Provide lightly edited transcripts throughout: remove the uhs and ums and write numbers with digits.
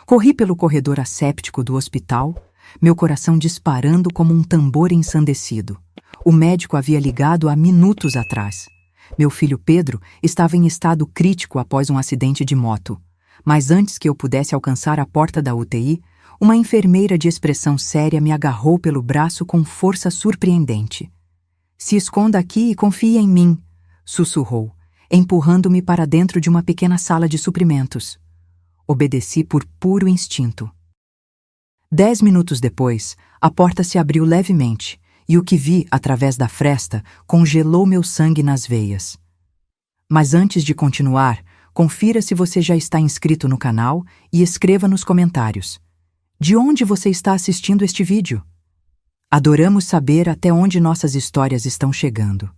Corri pelo corredor asséptico do hospital, meu coração disparando como um tambor ensandecido. O médico havia ligado há minutos atrás. Meu filho Pedro estava em estado crítico após um acidente de moto. Mas antes que eu pudesse alcançar a porta da UTI, uma enfermeira de expressão séria me agarrou pelo braço com força surpreendente. "Se esconda aqui e confie em mim", sussurrou, empurrando-me para dentro de uma pequena sala de suprimentos. Obedeci por puro instinto. 10 minutos depois, a porta se abriu levemente e o que vi através da fresta congelou meu sangue nas veias. Mas antes de continuar, confira se você já está inscrito no canal e escreva nos comentários: de onde você está assistindo este vídeo? Adoramos saber até onde nossas histórias estão chegando.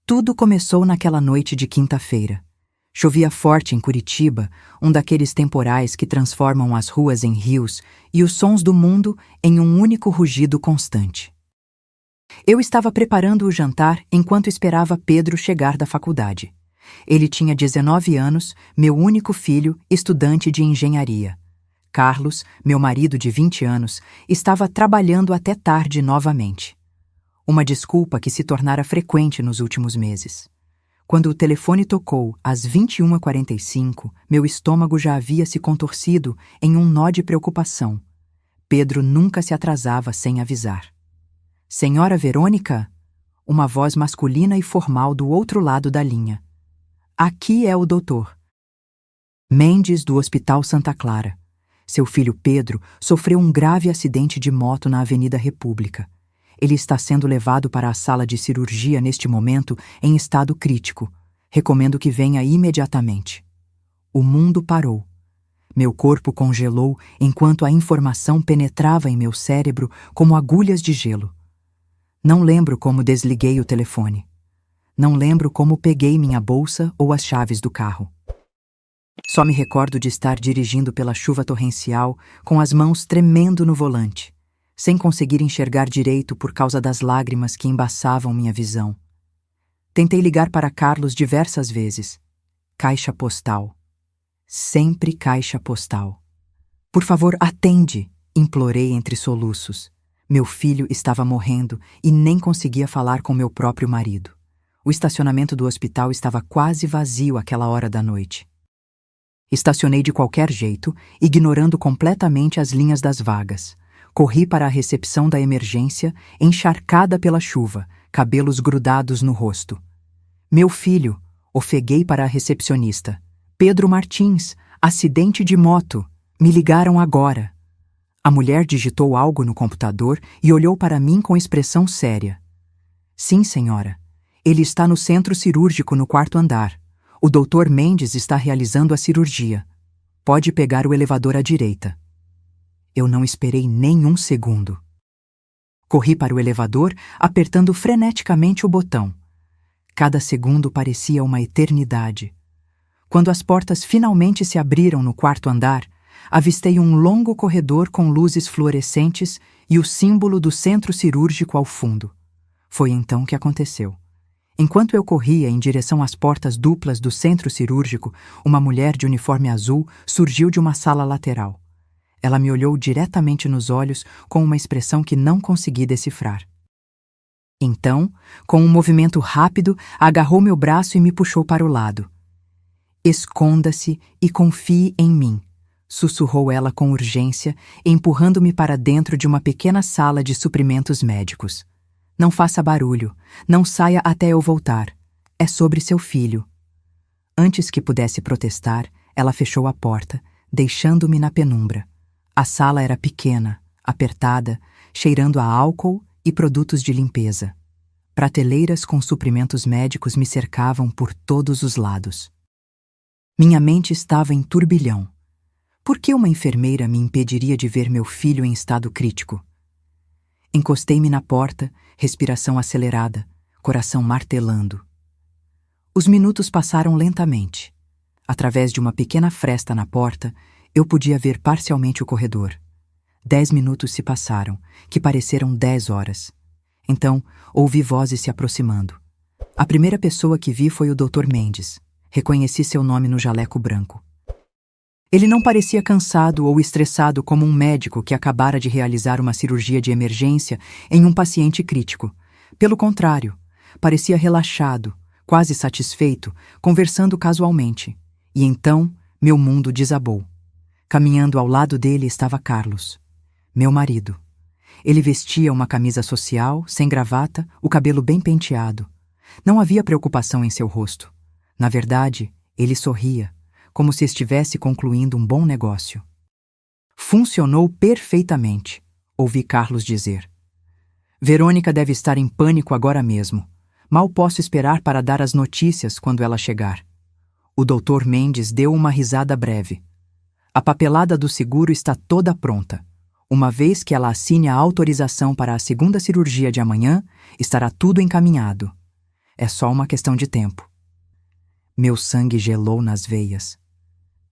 Tudo começou naquela noite de quinta-feira. Chovia forte em Curitiba, um daqueles temporais que transformam as ruas em rios e os sons do mundo em um único rugido constante. Eu estava preparando o jantar enquanto esperava Pedro chegar da faculdade. Ele tinha 19 anos, meu único filho, estudante de engenharia. Carlos, meu marido de 20 anos, estava trabalhando até tarde novamente. Uma desculpa que se tornara frequente nos últimos meses. Quando o telefone tocou às 21h45, meu estômago já havia se contorcido em um nó de preocupação. Pedro nunca se atrasava sem avisar. "Senhora Verônica?" Uma voz masculina e formal do outro lado da linha. "Aqui é o doutor Mendes, do Hospital Santa Clara. Seu filho Pedro sofreu um grave acidente de moto na Avenida República. Ele está sendo levado para a sala de cirurgia neste momento em estado crítico. Recomendo que venha imediatamente." O mundo parou. Meu corpo congelou enquanto a informação penetrava em meu cérebro como agulhas de gelo. Não lembro como desliguei o telefone. Não lembro como peguei minha bolsa ou as chaves do carro. Só me recordo de estar dirigindo pela chuva torrencial, com as mãos tremendo no volante, sem conseguir enxergar direito por causa das lágrimas que embaçavam minha visão. Tentei ligar para Carlos diversas vezes. Caixa postal. Sempre caixa postal. "Por favor, atende", implorei entre soluços. Meu filho estava morrendo e nem conseguia falar com meu próprio marido. O estacionamento do hospital estava quase vazio àquela hora da noite. Estacionei de qualquer jeito, ignorando completamente as linhas das vagas. Corri para a recepção da emergência, encharcada pela chuva, cabelos grudados no rosto. "Meu filho", ofeguei para a recepcionista. "Pedro Martins, acidente de moto. Me ligaram agora." A mulher digitou algo no computador e olhou para mim com expressão séria. "Sim, senhora. Ele está no centro cirúrgico no 4º andar. O Dr. Mendes está realizando a cirurgia. Pode pegar o elevador à direita." Eu não esperei nem um segundo. Corri para o elevador, apertando freneticamente o botão. Cada segundo parecia uma eternidade. Quando as portas finalmente se abriram no 4º andar, avistei um longo corredor com luzes fluorescentes e o símbolo do centro cirúrgico ao fundo. Foi então que aconteceu. Enquanto eu corria em direção às portas duplas do centro cirúrgico, uma mulher de uniforme azul surgiu de uma sala lateral. Ela me olhou diretamente nos olhos com uma expressão que não consegui decifrar. Então, com um movimento rápido, agarrou meu braço e me puxou para o lado. "Esconda-se e confie em mim", sussurrou ela com urgência, empurrando-me para dentro de uma pequena sala de suprimentos médicos. "Não faça barulho. Não saia até eu voltar. É sobre seu filho." Antes que pudesse protestar, ela fechou a porta, deixando-me na penumbra. A sala era pequena, apertada, cheirando a álcool e produtos de limpeza. Prateleiras com suprimentos médicos me cercavam por todos os lados. Minha mente estava em turbilhão. Por que uma enfermeira me impediria de ver meu filho em estado crítico? Encostei-me na porta, respiração acelerada, coração martelando. Os minutos passaram lentamente. Através de uma pequena fresta na porta, eu podia ver parcialmente o corredor. 10 minutos se passaram, que pareceram 10 horas. Então, ouvi vozes se aproximando. A primeira pessoa que vi foi o Dr. Mendes. Reconheci seu nome no jaleco branco. Ele não parecia cansado ou estressado como um médico que acabara de realizar uma cirurgia de emergência em um paciente crítico. Pelo contrário, parecia relaxado, quase satisfeito, conversando casualmente. E então, meu mundo desabou. Caminhando ao lado dele estava Carlos, meu marido. Ele vestia uma camisa social, sem gravata, o cabelo bem penteado. Não havia preocupação em seu rosto. Na verdade, ele sorria, como se estivesse concluindo um bom negócio. Funcionou perfeitamente, ouvi Carlos dizer. Verônica deve estar em pânico agora mesmo. Mal posso esperar para dar as notícias quando ela chegar. O Dr. Mendes deu uma risada breve. A papelada do seguro está toda pronta. Uma vez que ela assine a autorização para a segunda cirurgia de amanhã, estará tudo encaminhado. É só uma questão de tempo. Meu sangue gelou nas veias.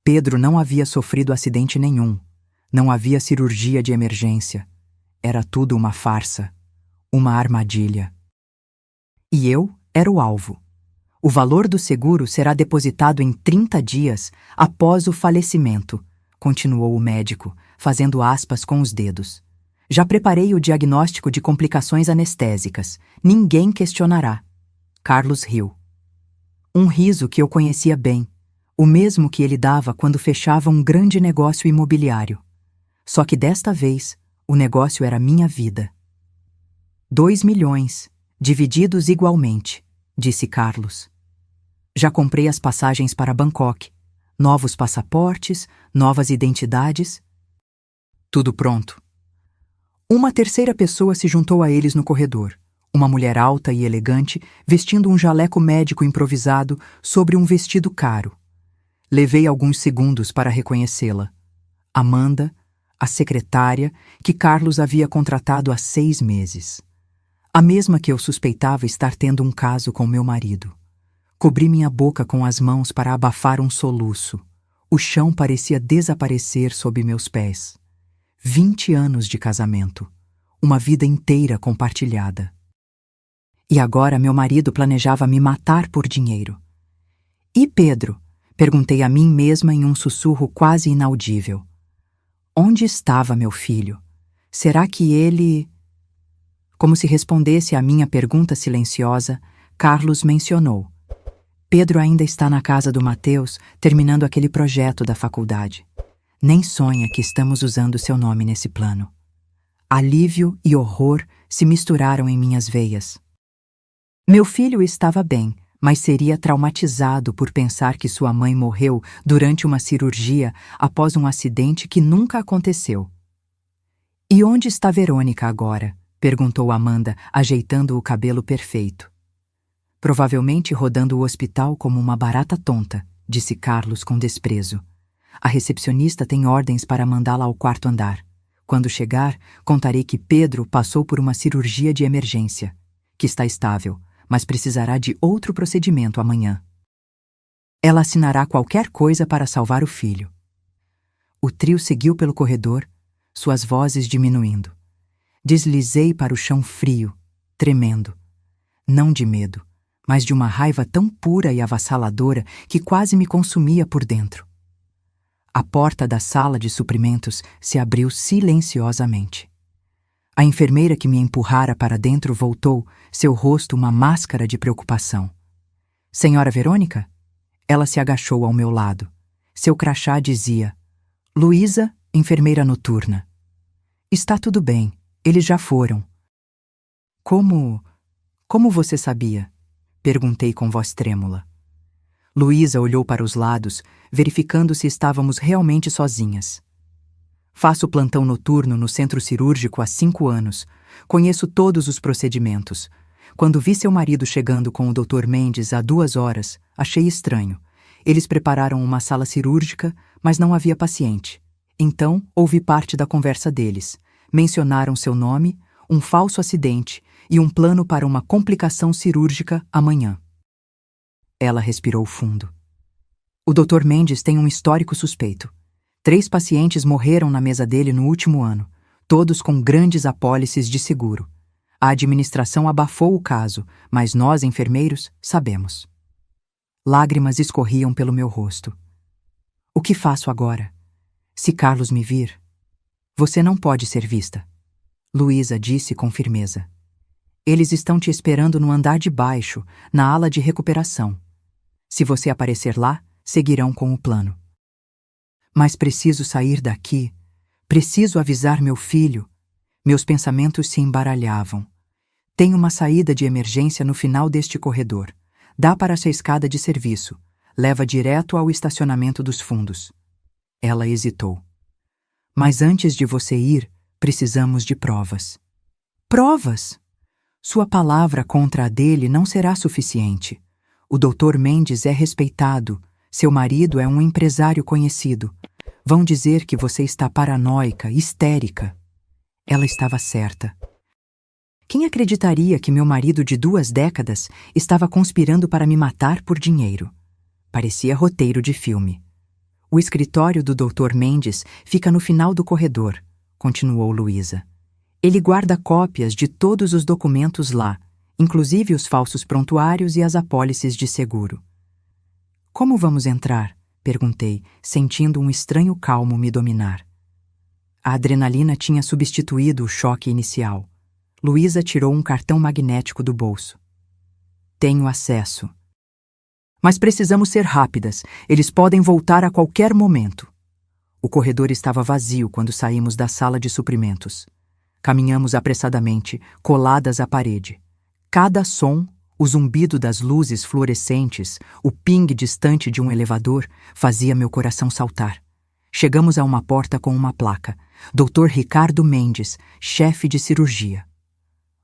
Pedro não havia sofrido acidente nenhum. Não havia cirurgia de emergência. Era tudo uma farsa. Uma armadilha. E eu era o alvo. O valor do seguro será depositado em 30 dias após o falecimento, continuou o médico, fazendo aspas com os dedos. Já preparei o diagnóstico de complicações anestésicas. Ninguém questionará. Carlos riu. Um riso que eu conhecia bem, o mesmo que ele dava quando fechava um grande negócio imobiliário. Só que desta vez, o negócio era minha vida. 2 milhões, divididos igualmente, disse Carlos. Já comprei as passagens para Bangkok, novos passaportes, novas identidades. Tudo pronto. Uma terceira pessoa se juntou a eles no corredor. Uma mulher alta e elegante, vestindo um jaleco médico improvisado sobre um vestido caro. Levei alguns segundos para reconhecê-la. Amanda, a secretária, que Carlos havia contratado há 6 meses. A mesma que eu suspeitava estar tendo um caso com meu marido. Cobri minha boca com as mãos para abafar um soluço. O chão parecia desaparecer sob meus pés. 20 anos de casamento. Uma vida inteira compartilhada. E agora meu marido planejava me matar por dinheiro. E Pedro? Perguntei a mim mesma em um sussurro quase inaudível. Onde estava meu filho? Será que ele... Como se respondesse à minha pergunta silenciosa, Carlos mencionou. Pedro ainda está na casa do Mateus, terminando aquele projeto da faculdade. Nem sonha que estamos usando seu nome nesse plano. Alívio e horror se misturaram em minhas veias. Meu filho estava bem, mas seria traumatizado por pensar que sua mãe morreu durante uma cirurgia após um acidente que nunca aconteceu. E onde está Verônica agora? Perguntou Amanda, ajeitando o cabelo perfeito. Provavelmente rodando o hospital como uma barata tonta, disse Carlos com desprezo. A recepcionista tem ordens para mandá-la ao 4º andar. Quando chegar, contarei que Pedro passou por uma cirurgia de emergência, que está estável, mas precisará de outro procedimento amanhã. Ela assinará qualquer coisa para salvar o filho. O trio seguiu pelo corredor, suas vozes diminuindo. Deslizei para o chão frio, tremendo. Não de medo, mas de uma raiva tão pura e avassaladora que quase me consumia por dentro. A porta da sala de suprimentos se abriu silenciosamente. A enfermeira que me empurrara para dentro voltou, seu rosto uma máscara de preocupação. Senhora Verônica? Ela se agachou ao meu lado. Seu crachá dizia: Luísa, enfermeira noturna. Está tudo bem, eles já foram. Como você sabia? Perguntei com voz trêmula. Luísa olhou para os lados, verificando se estávamos realmente sozinhas. Faço plantão noturno no centro cirúrgico há 5 anos. Conheço todos os procedimentos. Quando vi seu marido chegando com o Dr. Mendes há 2 horas, achei estranho. Eles prepararam uma sala cirúrgica, mas não havia paciente. Então, ouvi parte da conversa deles. Mencionaram seu nome, um falso acidente e um plano para uma complicação cirúrgica amanhã. Ela respirou fundo. O Dr. Mendes tem um histórico suspeito. 3 pacientes morreram na mesa dele no último ano, todos com grandes apólices de seguro. A administração abafou o caso, mas nós, enfermeiros, sabemos. Lágrimas escorriam pelo meu rosto. O que faço agora? Se Carlos me vir... Você não pode ser vista, Luísa disse com firmeza. Eles estão te esperando no andar de baixo, na ala de recuperação. Se você aparecer lá, seguirão com o plano. Mas preciso sair daqui. Preciso avisar meu filho. Meus pensamentos se embaralhavam. Tem uma saída de emergência no final deste corredor. Dá para essa escada de serviço. Leva direto ao estacionamento dos fundos. Ela hesitou. Mas antes de você ir, precisamos de provas. Provas? Sua palavra contra a dele não será suficiente. O Dr. Mendes é respeitado. Seu marido é um empresário conhecido. Vão dizer que você está paranoica, histérica. Ela estava certa. Quem acreditaria que meu marido de 2 décadas estava conspirando para me matar por dinheiro? Parecia roteiro de filme. O escritório do Dr. Mendes fica no final do corredor, continuou Luísa. Ele guarda cópias de todos os documentos lá, inclusive os falsos prontuários e as apólices de seguro. Como vamos entrar? Perguntei, sentindo um estranho calmo me dominar. A adrenalina tinha substituído o choque inicial. Luísa tirou um cartão magnético do bolso. Tenho acesso. Mas precisamos ser rápidas. Eles podem voltar a qualquer momento. O corredor estava vazio quando saímos da sala de suprimentos. Caminhamos apressadamente, coladas à parede. Cada som, o zumbido das luzes fluorescentes, o ping distante de um elevador, fazia meu coração saltar. Chegamos a uma porta com uma placa. Dr. Ricardo Mendes, chefe de cirurgia.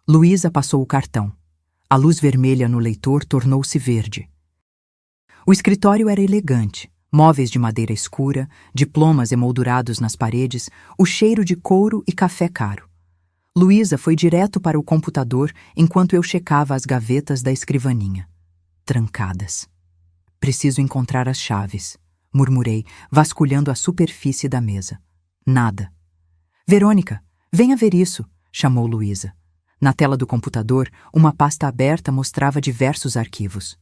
Luísa passou o cartão. A luz vermelha no leitor tornou-se verde. O escritório era elegante. Móveis de madeira escura, diplomas emoldurados nas paredes, o cheiro de couro e café caro. Luísa foi direto para o computador enquanto eu checava as gavetas da escrivaninha. Trancadas. Preciso encontrar as chaves, murmurei, vasculhando a superfície da mesa. Nada. Verônica, venha ver isso, chamou Luísa. Na tela do computador, uma pasta aberta mostrava diversos arquivos.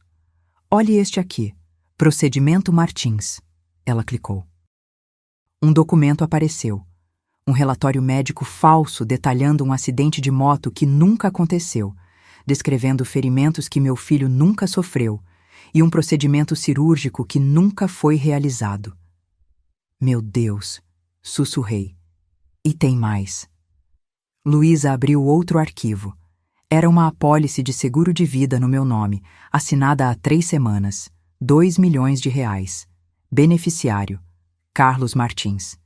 Olhe este aqui. Procedimento Martins. Ela clicou. Um documento apareceu. Um relatório médico falso detalhando um acidente de moto que nunca aconteceu, descrevendo ferimentos que meu filho nunca sofreu e um procedimento cirúrgico que nunca foi realizado. Meu Deus, sussurrei. E tem mais. Luísa abriu outro arquivo. Era uma apólice de seguro de vida no meu nome, assinada há 3 semanas. 2 milhões de reais. Beneficiário: Carlos Martins.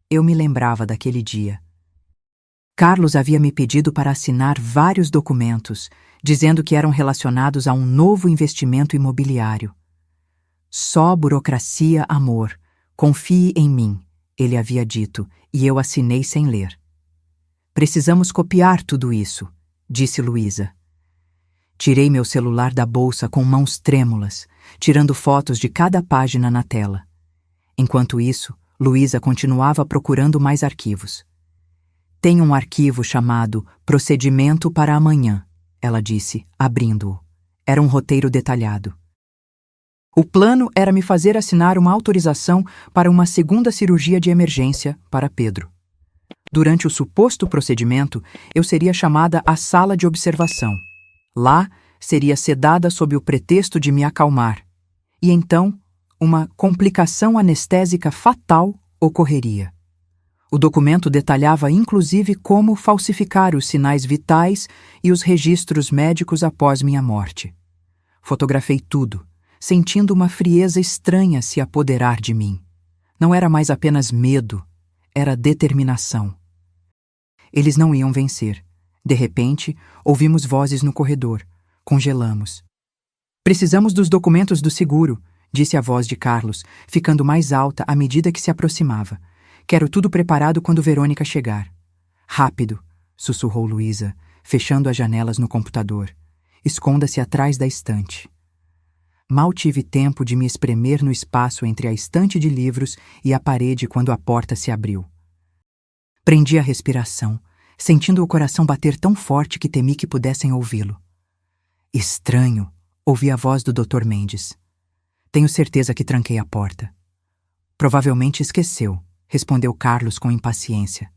Eu me lembrava daquele dia. Carlos havia me pedido para assinar vários documentos, dizendo que eram relacionados a um novo investimento imobiliário. Só burocracia, amor. Confie em mim, ele havia dito, e eu assinei sem ler. Precisamos copiar tudo isso, disse Luísa. Tirei meu celular da bolsa com mãos trêmulas, tirando fotos de cada página na tela. Enquanto isso, Luísa continuava procurando mais arquivos. Tem um arquivo chamado Procedimento para Amanhã, ela disse, abrindo-o. Era um roteiro detalhado. O plano era me fazer assinar uma autorização para uma segunda cirurgia de emergência para Pedro. Durante o suposto procedimento, eu seria chamada à sala de observação. Lá, seria sedada sob o pretexto de me acalmar. E então, uma complicação anestésica fatal ocorreria. O documento detalhava inclusive como falsificar os sinais vitais e os registros médicos após minha morte. Fotografei tudo, sentindo uma frieza estranha se apoderar de mim. Não era mais apenas medo, era determinação. Eles não iam vencer. De repente, ouvimos vozes no corredor. Congelamos. Precisamos dos documentos do seguro, disse a voz de Carlos, ficando mais alta à medida que se aproximava. Quero tudo preparado quando Verônica chegar. Rápido, sussurrou Luísa, fechando as janelas no computador. Esconda-se atrás da estante. Mal tive tempo de me espremer no espaço entre a estante de livros e a parede quando a porta se abriu. Prendi a respiração, sentindo o coração bater tão forte que temi que pudessem ouvi-lo. Estranho, ouvi a voz do Dr. Mendes. Tenho certeza que tranquei a porta. Provavelmente esqueceu, respondeu Carlos com impaciência.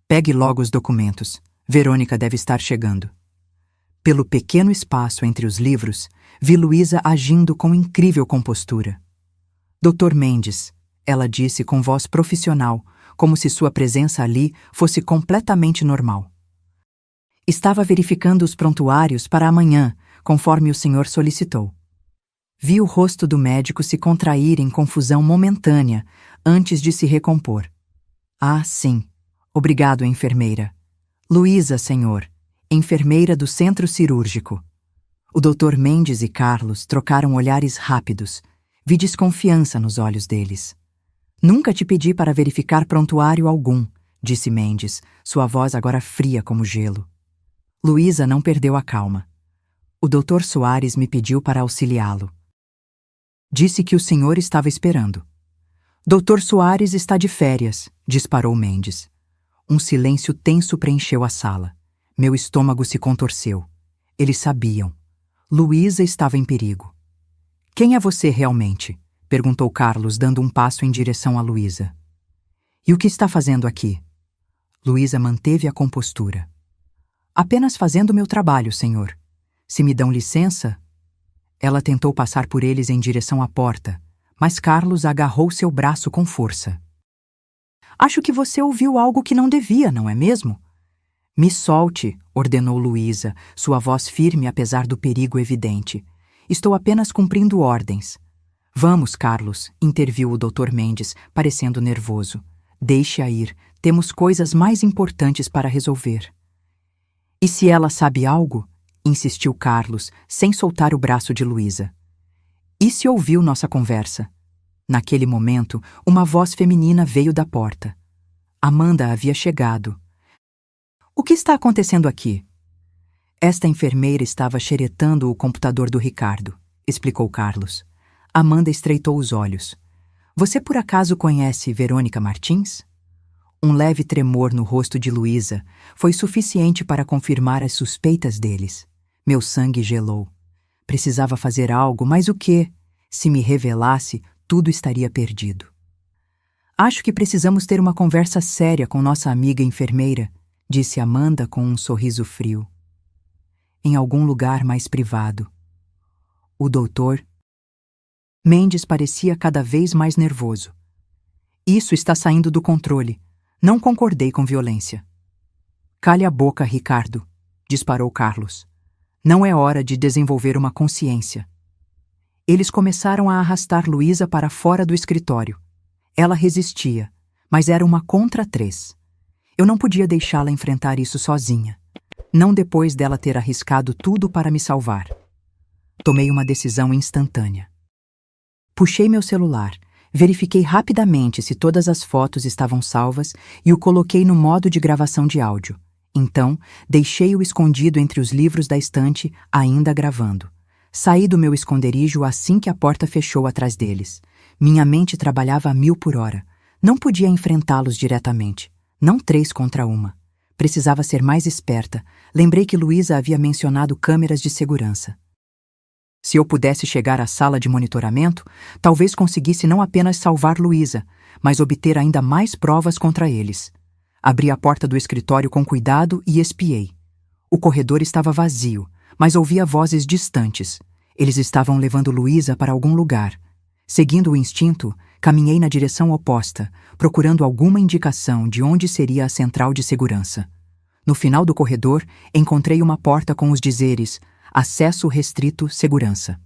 Pegue logo os documentos. Verônica deve estar chegando. Pelo pequeno espaço entre os livros, vi Luísa agindo com incrível compostura. Dr. Mendes, ela disse com voz profissional, como se sua presença ali fosse completamente normal. Estava verificando os prontuários para amanhã, conforme o senhor solicitou. Vi o rosto do médico se contrair em confusão momentânea, antes de se recompor. Ah, sim. Obrigado, enfermeira. Luísa, senhor, enfermeira do centro cirúrgico. O Dr. Mendes e Carlos trocaram olhares rápidos. Vi desconfiança nos olhos deles. Nunca te pedi para verificar prontuário algum, disse Mendes, sua voz agora fria como gelo. Luísa não perdeu a calma. O Dr. Soares me pediu para auxiliá-lo. Disse que o senhor estava esperando. Dr. Soares está de férias, disparou Mendes. Um silêncio tenso preencheu a sala. Meu estômago se contorceu. Eles sabiam. Luísa estava em perigo. Quem é você realmente? Perguntou Carlos, dando um passo em direção a Luísa. E o que está fazendo aqui? Luísa manteve a compostura. Apenas fazendo meu trabalho, senhor. Se me dão licença... Ela tentou passar por eles em direção à porta, mas Carlos agarrou seu braço com força. Acho que você ouviu algo que não devia, não é mesmo? Me solte, ordenou Luísa, sua voz firme apesar do perigo evidente. Estou apenas cumprindo ordens. Vamos, Carlos, interviu o Dr. Mendes, parecendo nervoso. Deixe-a ir, temos coisas mais importantes para resolver. E se ela sabe algo? Insistiu Carlos, sem soltar o braço de Luísa. E se ouviu nossa conversa? Naquele momento, uma voz feminina veio da porta. Amanda havia chegado. O que está acontecendo aqui? Esta enfermeira estava xeretando o computador do Ricardo, explicou Carlos. Amanda estreitou os olhos. Você por acaso conhece Verônica Martins? Um leve tremor no rosto de Luísa foi suficiente para confirmar as suspeitas deles. Meu sangue gelou. Precisava fazer algo, mas o quê? Se me revelasse, tudo estaria perdido. Acho que precisamos ter uma conversa séria com nossa amiga enfermeira, disse Amanda com um sorriso frio. Em algum lugar mais privado. O doutor Mendes parecia cada vez mais nervoso. Isso está saindo do controle. Não concordei com violência. Cale a boca, Ricardo, disparou Carlos. Não é hora de desenvolver uma consciência. Eles começaram a arrastar Luísa para fora do escritório. Ela resistia, mas era uma contra 3. Eu não podia deixá-la enfrentar isso sozinha. Não depois dela ter arriscado tudo para me salvar. Tomei uma decisão instantânea. Puxei meu celular, verifiquei rapidamente se todas as fotos estavam salvas e o coloquei no modo de gravação de áudio. Então, deixei-o escondido entre os livros da estante, ainda gravando. Saí do meu esconderijo assim que a porta fechou atrás deles. Minha mente trabalhava a 1000 por hora. Não podia enfrentá-los diretamente. Não 3 contra 1. Precisava ser mais esperta. Lembrei que Luísa havia mencionado câmeras de segurança. Se eu pudesse chegar à sala de monitoramento, talvez conseguisse não apenas salvar Luísa, mas obter ainda mais provas contra eles. Abri a porta do escritório com cuidado e espiei. O corredor estava vazio, mas ouvia vozes distantes. Eles estavam levando Luísa para algum lugar. Seguindo o instinto, caminhei na direção oposta, procurando alguma indicação de onde seria a central de segurança. No final do corredor, encontrei uma porta com os dizeres Acesso restrito, segurança.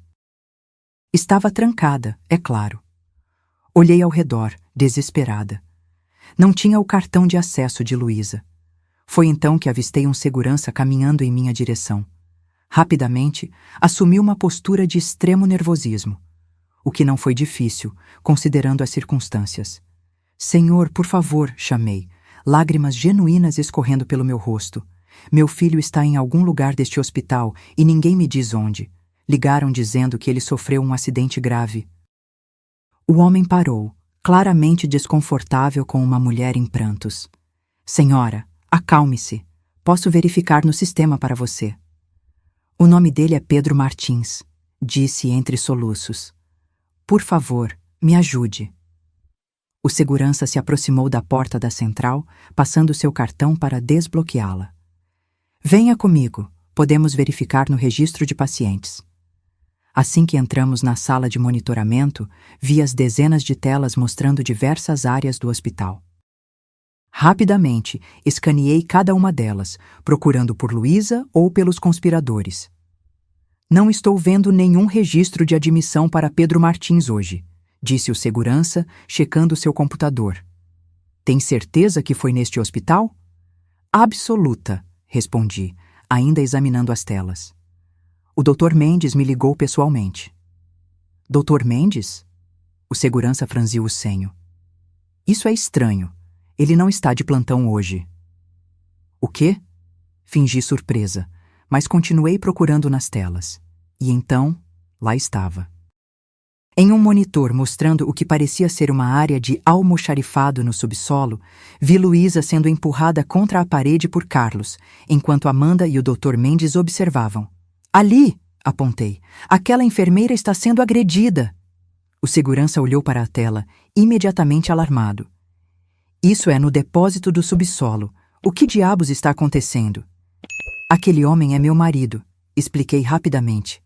Estava trancada, é claro. Olhei ao redor, desesperada. Não tinha o cartão de acesso de Luísa. Foi então que avistei um segurança caminhando em minha direção. Rapidamente, assumi uma postura de extremo nervosismo. O que não foi difícil, considerando as circunstâncias. Senhor, por favor, chamei, lágrimas genuínas escorrendo pelo meu rosto. Meu filho está em algum lugar deste hospital e ninguém me diz onde. Ligaram dizendo que ele sofreu um acidente grave. O homem parou, claramente desconfortável com uma mulher em prantos. Senhora, acalme-se. Posso verificar no sistema para você. O nome dele é Pedro Martins, disse entre soluços. Por favor, me ajude. O segurança se aproximou da porta da central, passando seu cartão para desbloqueá-la. Venha comigo, podemos verificar no registro de pacientes. Assim que entramos na sala de monitoramento, vi as dezenas de telas mostrando diversas áreas do hospital. Rapidamente, escaneei cada uma delas, procurando por Luísa ou pelos conspiradores. Não estou vendo nenhum registro de admissão para Pedro Martins hoje, disse o segurança, checando seu computador. Tem certeza que foi neste hospital? Absoluta, respondi, ainda examinando as telas. O Dr. Mendes me ligou pessoalmente. Dr. Mendes? O segurança franziu o senho. Isso é estranho. Ele não está de plantão hoje. O quê? Fingi surpresa, mas continuei procurando nas telas. E então, lá estava. Em um monitor mostrando o que parecia ser uma área de almoxarifado no subsolo, vi Luísa sendo empurrada contra a parede por Carlos, enquanto Amanda e o Dr. Mendes observavam. Ali, apontei, aquela enfermeira está sendo agredida. O segurança olhou para a tela, imediatamente alarmado. Isso é no depósito do subsolo. O que diabos está acontecendo? Aquele homem é meu marido, expliquei rapidamente.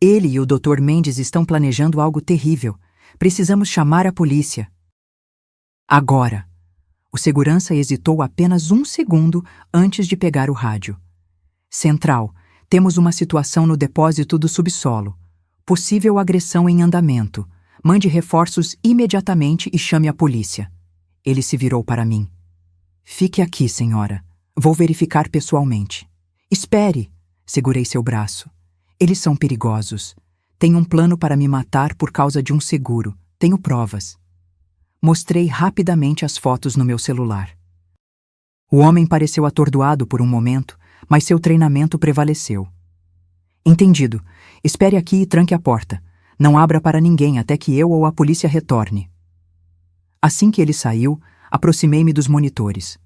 Ele e o Dr. Mendes estão planejando algo terrível. Precisamos chamar a polícia. Agora. O segurança hesitou apenas um segundo antes de pegar o rádio. Central, temos uma situação no depósito do subsolo. Possível agressão em andamento. Mande reforços imediatamente e chame a polícia. Ele se virou para mim. Fique aqui, senhora. Vou verificar pessoalmente. Espere! Segurei seu braço. Eles são perigosos. Tem um plano para me matar por causa de um seguro. Tenho provas. Mostrei rapidamente as fotos no meu celular. O homem pareceu atordoado por um momento, mas seu treinamento prevaleceu. Entendido. Espere aqui e tranque a porta. Não abra para ninguém até que eu ou a polícia retorne. Assim que ele saiu, aproximei-me dos monitores.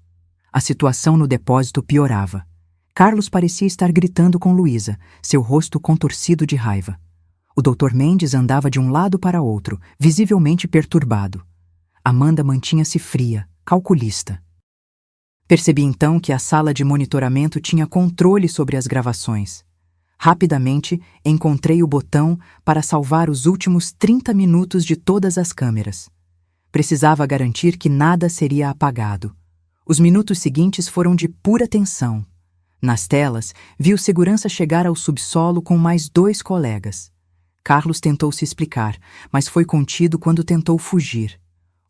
A situação no depósito piorava. Carlos parecia estar gritando com Luísa, seu rosto contorcido de raiva. O Dr. Mendes andava de um lado para outro, visivelmente perturbado. Amanda mantinha-se fria, calculista. Percebi então que a sala de monitoramento tinha controle sobre as gravações. Rapidamente, encontrei o botão para salvar os últimos 30 minutos de todas as câmeras. Precisava garantir que nada seria apagado. Os minutos seguintes foram de pura tensão. Nas telas, vi o segurança chegar ao subsolo com mais 2 colegas. Carlos tentou se explicar, mas foi contido quando tentou fugir.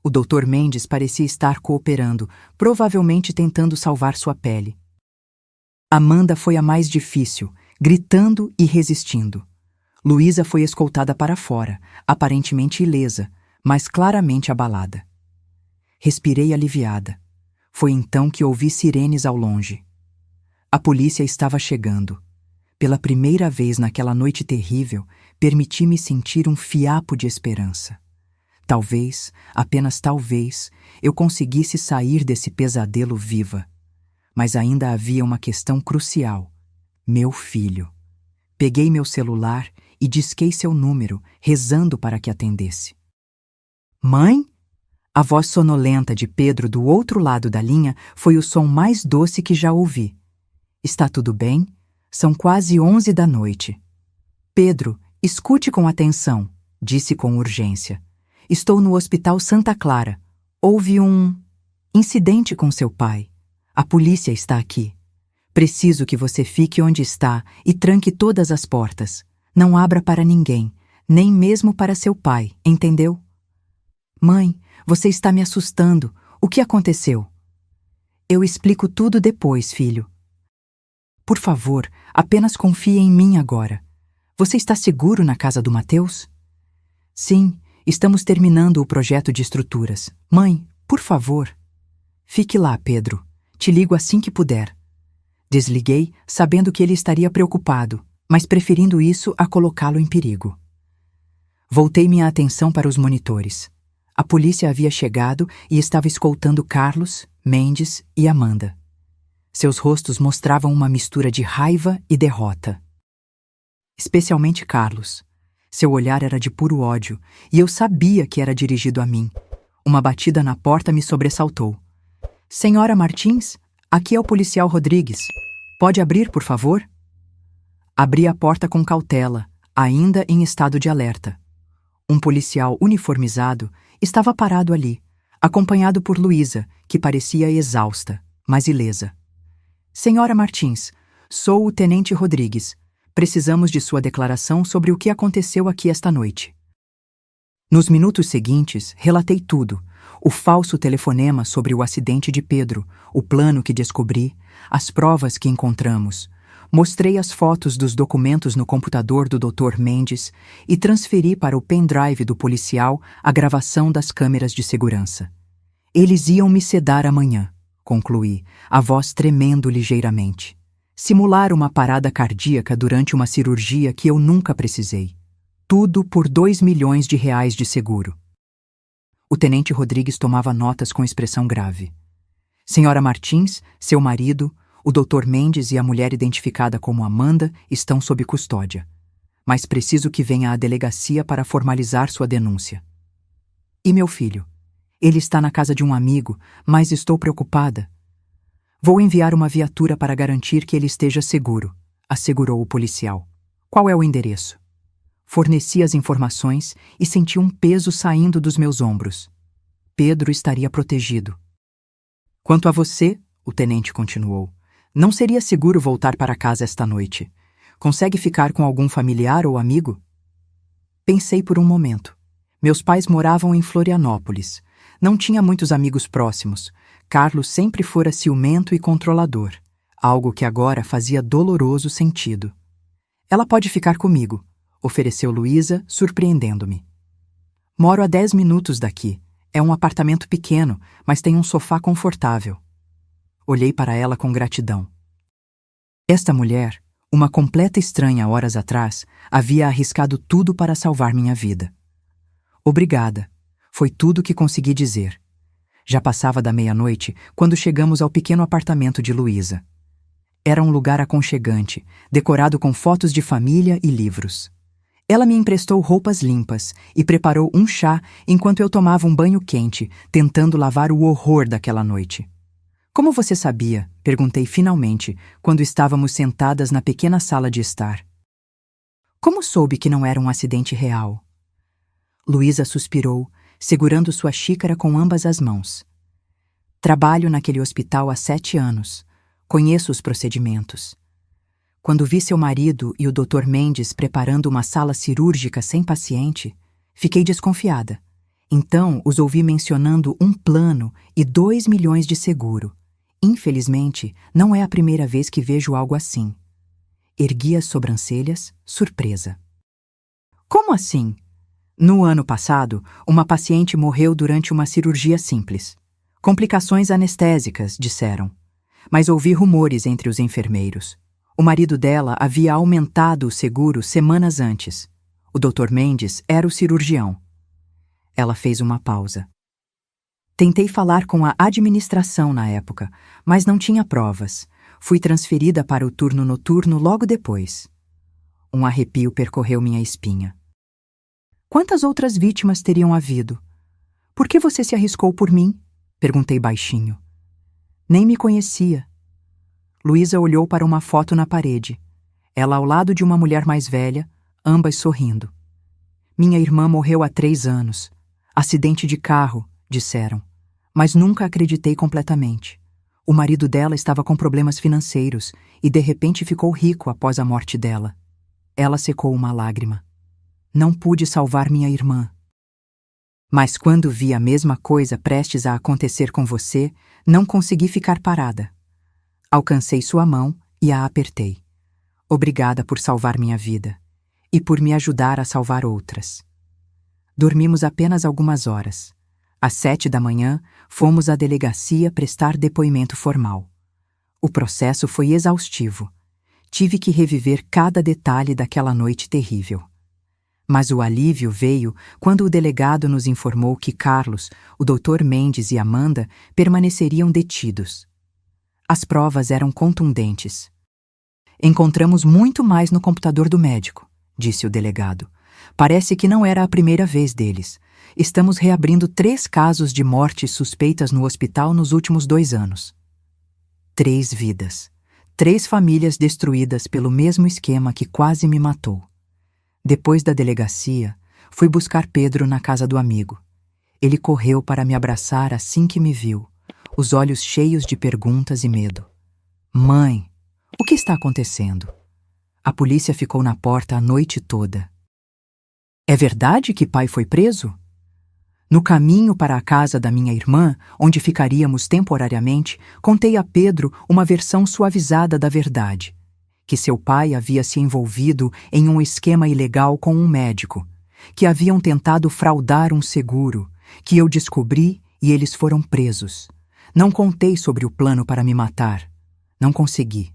O Dr. Mendes parecia estar cooperando, provavelmente tentando salvar sua pele. Amanda foi a mais difícil, gritando e resistindo. Luísa foi escoltada para fora, aparentemente ilesa, mas claramente abalada. Respirei aliviada. Foi então que ouvi sirenes ao longe. A polícia estava chegando. Pela primeira vez naquela noite terrível, permiti-me sentir um fiapo de esperança. Talvez, apenas talvez, eu conseguisse sair desse pesadelo viva. Mas ainda havia uma questão crucial. Meu filho. Peguei meu celular e disquei seu número, rezando para que atendesse. Mãe? A voz sonolenta de Pedro do outro lado da linha foi o som mais doce que já ouvi. Está tudo bem? São quase 11 da noite. Pedro, escute com atenção, disse com urgência. Estou no Hospital Santa Clara. Houve um incidente com seu pai. A polícia está aqui. Preciso que você fique onde está e tranque todas as portas. Não abra para ninguém, nem mesmo para seu pai, entendeu? Mãe, você está me assustando. O que aconteceu? Eu explico tudo depois, filho. Por favor, apenas confie em mim agora. Você está seguro na casa do Mateus? Sim, estamos terminando o projeto de estruturas. Mãe, por favor. Fique lá, Pedro. Te ligo assim que puder. Desliguei, sabendo que ele estaria preocupado, mas preferindo isso a colocá-lo em perigo. Voltei minha atenção para os monitores. A polícia havia chegado e estava escoltando Carlos, Mendes e Amanda. Seus rostos mostravam uma mistura de raiva e derrota. Especialmente Carlos. Seu olhar era de puro ódio, e eu sabia que era dirigido a mim. Uma batida na porta me sobressaltou. Senhora Martins, aqui é o policial Rodrigues. Pode abrir, por favor? Abri a porta com cautela, ainda em estado de alerta. Um policial uniformizado estava parado ali, acompanhado por Luísa, que parecia exausta, mas ilesa. Senhora Martins, sou o tenente Rodrigues. Precisamos de sua declaração sobre o que aconteceu aqui esta noite. Nos minutos seguintes, relatei tudo. O falso telefonema sobre o acidente de Pedro, o plano que descobri, as provas que encontramos. Mostrei as fotos dos documentos no computador do Dr. Mendes e transferi para o pendrive do policial a gravação das câmeras de segurança. Eles iam me sedar amanhã, concluí, a voz tremendo ligeiramente. Simular uma parada cardíaca durante uma cirurgia que eu nunca precisei. Tudo por R$2 milhões de seguro. O tenente Rodrigues tomava notas com expressão grave. Senhora Martins, seu marido, o Dr. Mendes e a mulher identificada como Amanda estão sob custódia. Mas preciso que venha à delegacia para formalizar sua denúncia. E meu filho? Ele está na casa de um amigo, mas estou preocupada. Vou enviar uma viatura para garantir que ele esteja seguro, assegurou o policial. Qual é o endereço? Forneci as informações e senti um peso saindo dos meus ombros. Pedro estaria protegido. Quanto a você, o tenente continuou, não seria seguro voltar para casa esta noite. Consegue ficar com algum familiar ou amigo? Pensei por um momento. Meus pais moravam em Florianópolis. Não tinha muitos amigos próximos. Carlos sempre fora ciumento e controlador, algo que agora fazia doloroso sentido. Ela pode ficar comigo, ofereceu Luísa, surpreendendo-me. Moro a 10 minutos daqui. É um apartamento pequeno, mas tem um sofá confortável. Olhei para ela com gratidão. Esta mulher, uma completa estranha horas atrás, havia arriscado tudo para salvar minha vida. Obrigada. Foi tudo que consegui dizer. Já passava da meia-noite quando chegamos ao pequeno apartamento de Luísa. Era um lugar aconchegante, decorado com fotos de família e livros. Ela me emprestou roupas limpas e preparou um chá enquanto eu tomava um banho quente, tentando lavar o horror daquela noite. Como você sabia? Perguntei finalmente, quando estávamos sentadas na pequena sala de estar. Como soube que não era um acidente real? Luísa suspirou, segurando sua xícara com ambas as mãos. Trabalho naquele hospital há 7 anos. Conheço os procedimentos. Quando vi seu marido e o Dr. Mendes preparando uma sala cirúrgica sem paciente, fiquei desconfiada. Então os ouvi mencionando um plano e R$2 milhões de seguro. Infelizmente, não é a primeira vez que vejo algo assim. Ergui as sobrancelhas, surpresa. Como assim? No ano passado, uma paciente morreu durante uma cirurgia simples. Complicações anestésicas, disseram. Mas ouvi rumores entre os enfermeiros. O marido dela havia aumentado o seguro semanas antes. O Dr. Mendes era o cirurgião. Ela fez uma pausa. Tentei falar com a administração na época, mas não tinha provas. Fui transferida para o turno noturno logo depois. Um arrepio percorreu minha espinha. Quantas outras vítimas teriam havido? Por que você se arriscou por mim? Perguntei baixinho. Nem me conhecia. Luísa olhou para uma foto na parede. Ela ao lado de uma mulher mais velha, ambas sorrindo. Minha irmã morreu há 3 anos. Acidente de carro, disseram. Mas nunca acreditei completamente. O marido dela estava com problemas financeiros e de repente ficou rico após a morte dela. Ela secou uma lágrima. Não pude salvar minha irmã. Mas quando vi a mesma coisa prestes a acontecer com você, não consegui ficar parada. Alcancei sua mão e a apertei. Obrigada por salvar minha vida e por me ajudar a salvar outras. Dormimos apenas algumas horas. Às 7 da manhã, fomos à delegacia prestar depoimento formal. O processo foi exaustivo. Tive que reviver cada detalhe daquela noite terrível. Mas o alívio veio quando o delegado nos informou que Carlos, o Dr. Mendes e Amanda permaneceriam detidos. As provas eram contundentes. Encontramos muito mais no computador do médico, disse o delegado. Parece que não era a primeira vez deles. estamos reabrindo 3 casos de mortes suspeitas no hospital nos últimos 2 anos. 3 vidas. 3 famílias destruídas pelo mesmo esquema que quase me matou. Depois da delegacia, fui buscar Pedro na casa do amigo. Ele correu para me abraçar assim que me viu, os olhos cheios de perguntas e medo. Mãe, o que está acontecendo? A polícia ficou na porta a noite toda. É verdade que pai foi preso? No caminho para a casa da minha irmã, onde ficaríamos temporariamente, contei a Pedro uma versão suavizada da verdade. Que seu pai havia se envolvido em um esquema ilegal com um médico, que haviam tentado fraudar um seguro, que eu descobri e eles foram presos. Não contei sobre o plano para me matar. Não consegui.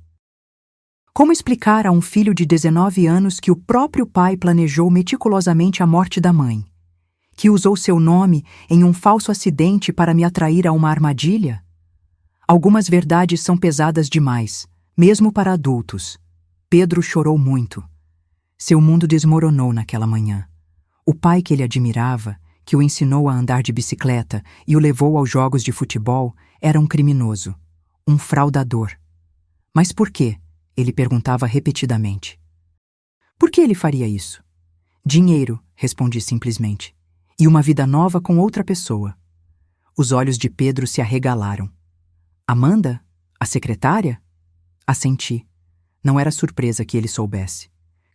Como explicar a um filho de 19 anos que o próprio pai planejou meticulosamente a morte da mãe? Que usou seu nome em um falso acidente para me atrair a uma armadilha? Algumas verdades são pesadas demais, mesmo para adultos. Pedro chorou muito. Seu mundo desmoronou naquela manhã. O pai que ele admirava, que o ensinou a andar de bicicleta e o levou aos jogos de futebol, era um criminoso, um fraudador. Mas por quê? Ele perguntava repetidamente. Por que ele faria isso? Dinheiro, respondi simplesmente. E uma vida nova com outra pessoa. Os olhos de Pedro se arregalaram. Amanda? A secretária? Assenti. Não era surpresa que ele soubesse.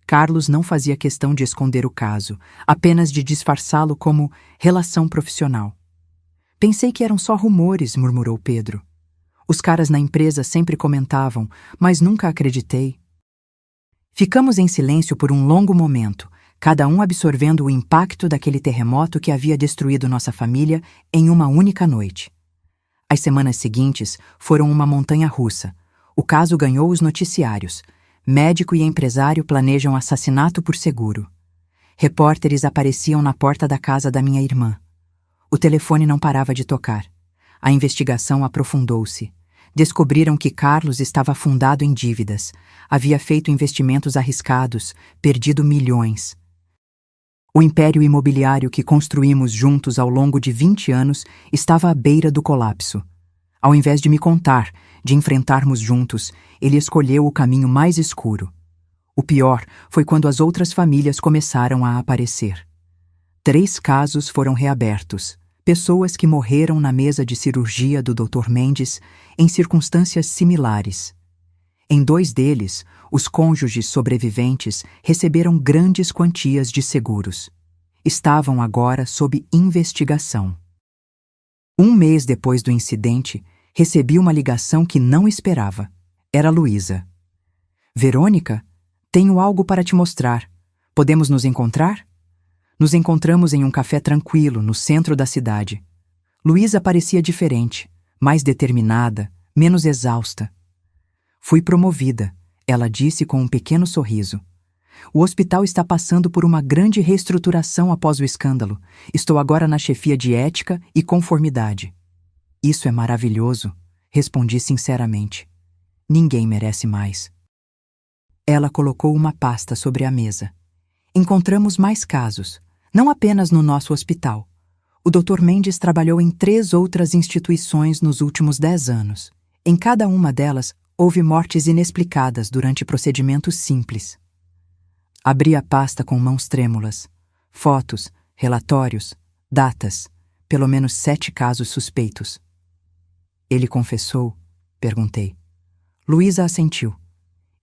Carlos não fazia questão de esconder o caso, apenas de disfarçá-lo como relação profissional. Pensei que eram só rumores, murmurou Pedro. Os caras na empresa sempre comentavam, mas nunca acreditei. Ficamos em silêncio por um longo momento, cada um absorvendo o impacto daquele terremoto que havia destruído nossa família em uma única noite. As semanas seguintes foram uma montanha-russa. O caso ganhou os noticiários. Médico e empresário planejam assassinato por seguro. Repórteres apareciam na porta da casa da minha irmã. O telefone não parava de tocar. A investigação aprofundou-se. Descobriram que Carlos estava afundado em dívidas, havia feito investimentos arriscados, perdido milhões. O império imobiliário que construímos juntos ao longo de 20 anos estava à beira do colapso. Ao invés de me contar, de enfrentarmos juntos, ele escolheu o caminho mais escuro. O pior foi quando as outras famílias começaram a aparecer. 3 casos foram reabertos. Pessoas que morreram na mesa de cirurgia do Dr. Mendes em circunstâncias similares. Em 2 deles, os cônjuges sobreviventes receberam grandes quantias de seguros. Estavam agora sob investigação. 1 mês depois do incidente, recebi uma ligação que não esperava. Era Luísa. Verônica, tenho algo para te mostrar. Podemos nos encontrar? Nos encontramos em um café tranquilo, no centro da cidade. Luísa parecia diferente, mais determinada, menos exausta. Fui promovida, ela disse com um pequeno sorriso. O hospital está passando por uma grande reestruturação após o escândalo. Estou agora na chefia de ética e conformidade. Isso é maravilhoso, respondi sinceramente. Ninguém merece mais. Ela colocou uma pasta sobre a mesa. Encontramos mais casos, não apenas no nosso hospital. O Dr. Mendes trabalhou em 3 outras instituições nos últimos 10 anos. Em cada uma delas, houve mortes inexplicadas durante procedimentos simples. Abri a pasta com mãos trêmulas. Fotos, relatórios, datas. Pelo menos 7 casos suspeitos. Ele confessou? Perguntei. Luísa assentiu.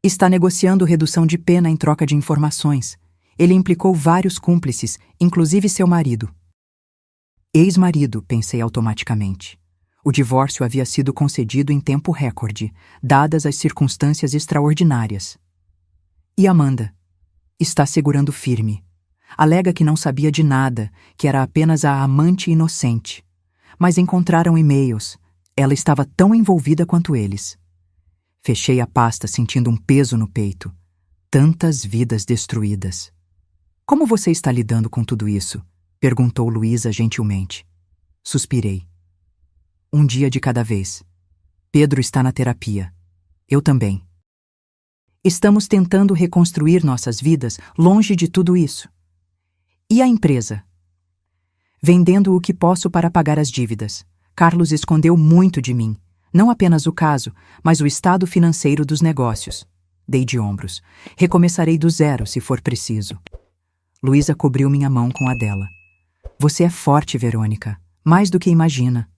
Está negociando redução de pena em troca de informações. Ele implicou vários cúmplices, inclusive seu marido. Ex-marido, pensei automaticamente. O divórcio havia sido concedido em tempo recorde, dadas as circunstâncias extraordinárias. E Amanda? Está segurando firme. Alega que não sabia de nada, que era apenas a amante inocente. Mas encontraram e-mails. Ela estava tão envolvida quanto eles. Fechei a pasta sentindo um peso no peito. Tantas vidas destruídas. Como você está lidando com tudo isso? Perguntou Luísa gentilmente. Suspirei. Um dia de cada vez. Pedro está na terapia. Eu também. Estamos tentando reconstruir nossas vidas longe de tudo isso. E a empresa? vendendo o que posso para pagar as dívidas. Carlos escondeu muito de mim. Não apenas o caso, mas o estado financeiro dos negócios. Dei de ombros. Recomeçarei do zero, se for preciso. Luísa cobriu minha mão com a dela. Você é forte, Verônica. Mais do que imagina.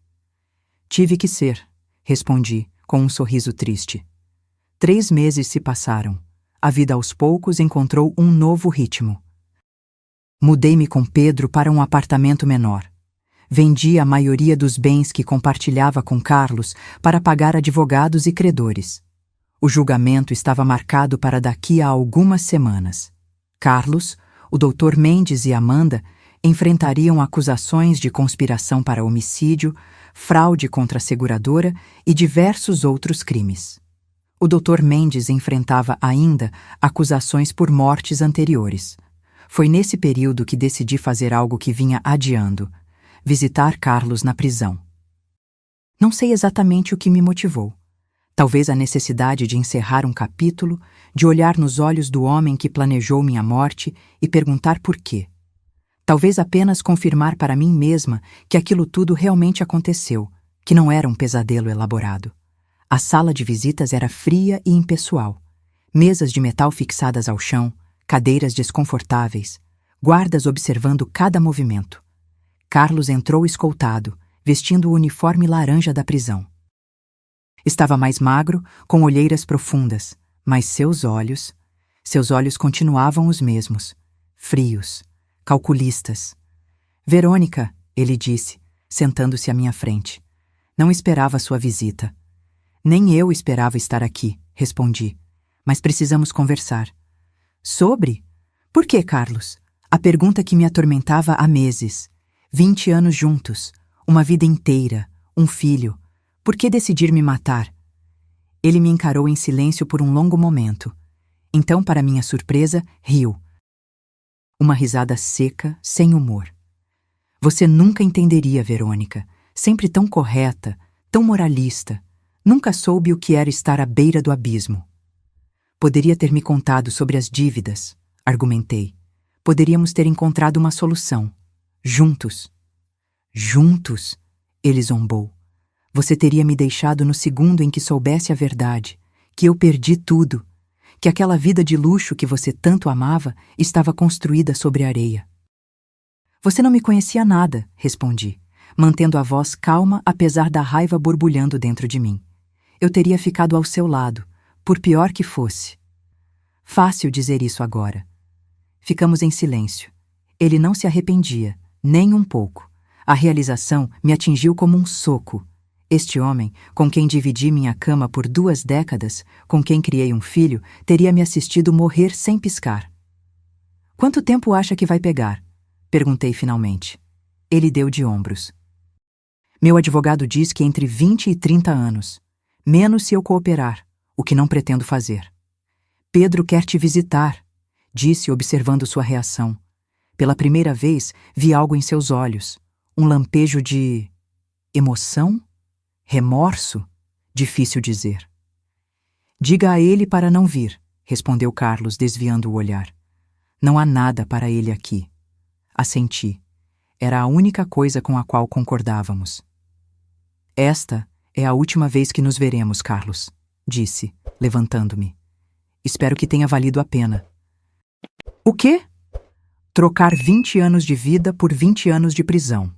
Tive que ser, respondi, com um sorriso triste. 3 meses se passaram. A vida aos poucos encontrou um novo ritmo. Mudei-me com Pedro para um apartamento menor. Vendi a maioria dos bens que compartilhava com Carlos para pagar advogados e credores. O julgamento estava marcado para daqui a algumas semanas. Carlos, o Dr. Mendes e Amanda enfrentariam acusações de conspiração para homicídio, fraude contra a seguradora e diversos outros crimes. O Dr. Mendes enfrentava ainda acusações por mortes anteriores. Foi nesse período que decidi fazer algo que vinha adiando: visitar Carlos na prisão. Não sei exatamente o que me motivou. Talvez a necessidade de encerrar um capítulo, de olhar nos olhos do homem que planejou minha morte e perguntar por quê. Talvez apenas confirmar para mim mesma que aquilo tudo realmente aconteceu, que não era um pesadelo elaborado. A sala de visitas era fria e impessoal. Mesas de metal fixadas ao chão, cadeiras desconfortáveis, guardas observando cada movimento. Carlos entrou escoltado, vestindo o uniforme laranja da prisão. Estava mais magro, com olheiras profundas, mas seus olhos continuavam os mesmos, frios, calculistas. Verônica, ele disse, sentando-se à minha frente. Não esperava sua visita. Nem eu esperava estar aqui, respondi. Mas precisamos conversar. Sobre? Por que, Carlos? A pergunta que me atormentava há meses. 20 anos juntos, uma vida inteira, um filho. Por que decidir me matar? Ele me encarou em silêncio por um longo momento. Então, para minha surpresa, riu. Uma risada seca, sem humor. Você nunca entenderia, Verônica. Sempre tão correta, tão moralista. Nunca soube o que era estar à beira do abismo. Poderia ter me contado sobre as dívidas, argumentei. Poderíamos ter encontrado uma solução. Juntos. Juntos? Ele zombou. Você teria me deixado no segundo em que soubesse a verdade, que eu perdi tudo, que aquela vida de luxo que você tanto amava estava construída sobre areia. Você não me conhecia nada, respondi, mantendo a voz calma apesar da raiva borbulhando dentro de mim. Eu teria ficado ao seu lado, por pior que fosse. Fácil dizer isso agora. Ficamos em silêncio. Ele não se arrependia, nem um pouco. A realização me atingiu como um soco. Este homem, com quem dividi minha cama por 2 décadas, com quem criei um filho, teria me assistido morrer sem piscar. Quanto tempo acha que vai pegar? Perguntei finalmente. Ele deu de ombros. Meu advogado diz que entre 20 e 30 anos. Menos se eu cooperar, o que não pretendo fazer. Pedro quer te visitar, disse observando sua reação. Pela primeira vez, vi algo em seus olhos. Um lampejo de... emoção? Remorso? Difícil dizer. Diga a ele para não vir, respondeu Carlos, desviando o olhar. Não há nada para ele aqui. Assenti. Era a única coisa com a qual concordávamos. Esta é a última vez que nos veremos, Carlos, disse, levantando-me. Espero que tenha valido a pena. O quê? Trocar 20 anos de vida por 20 anos de prisão.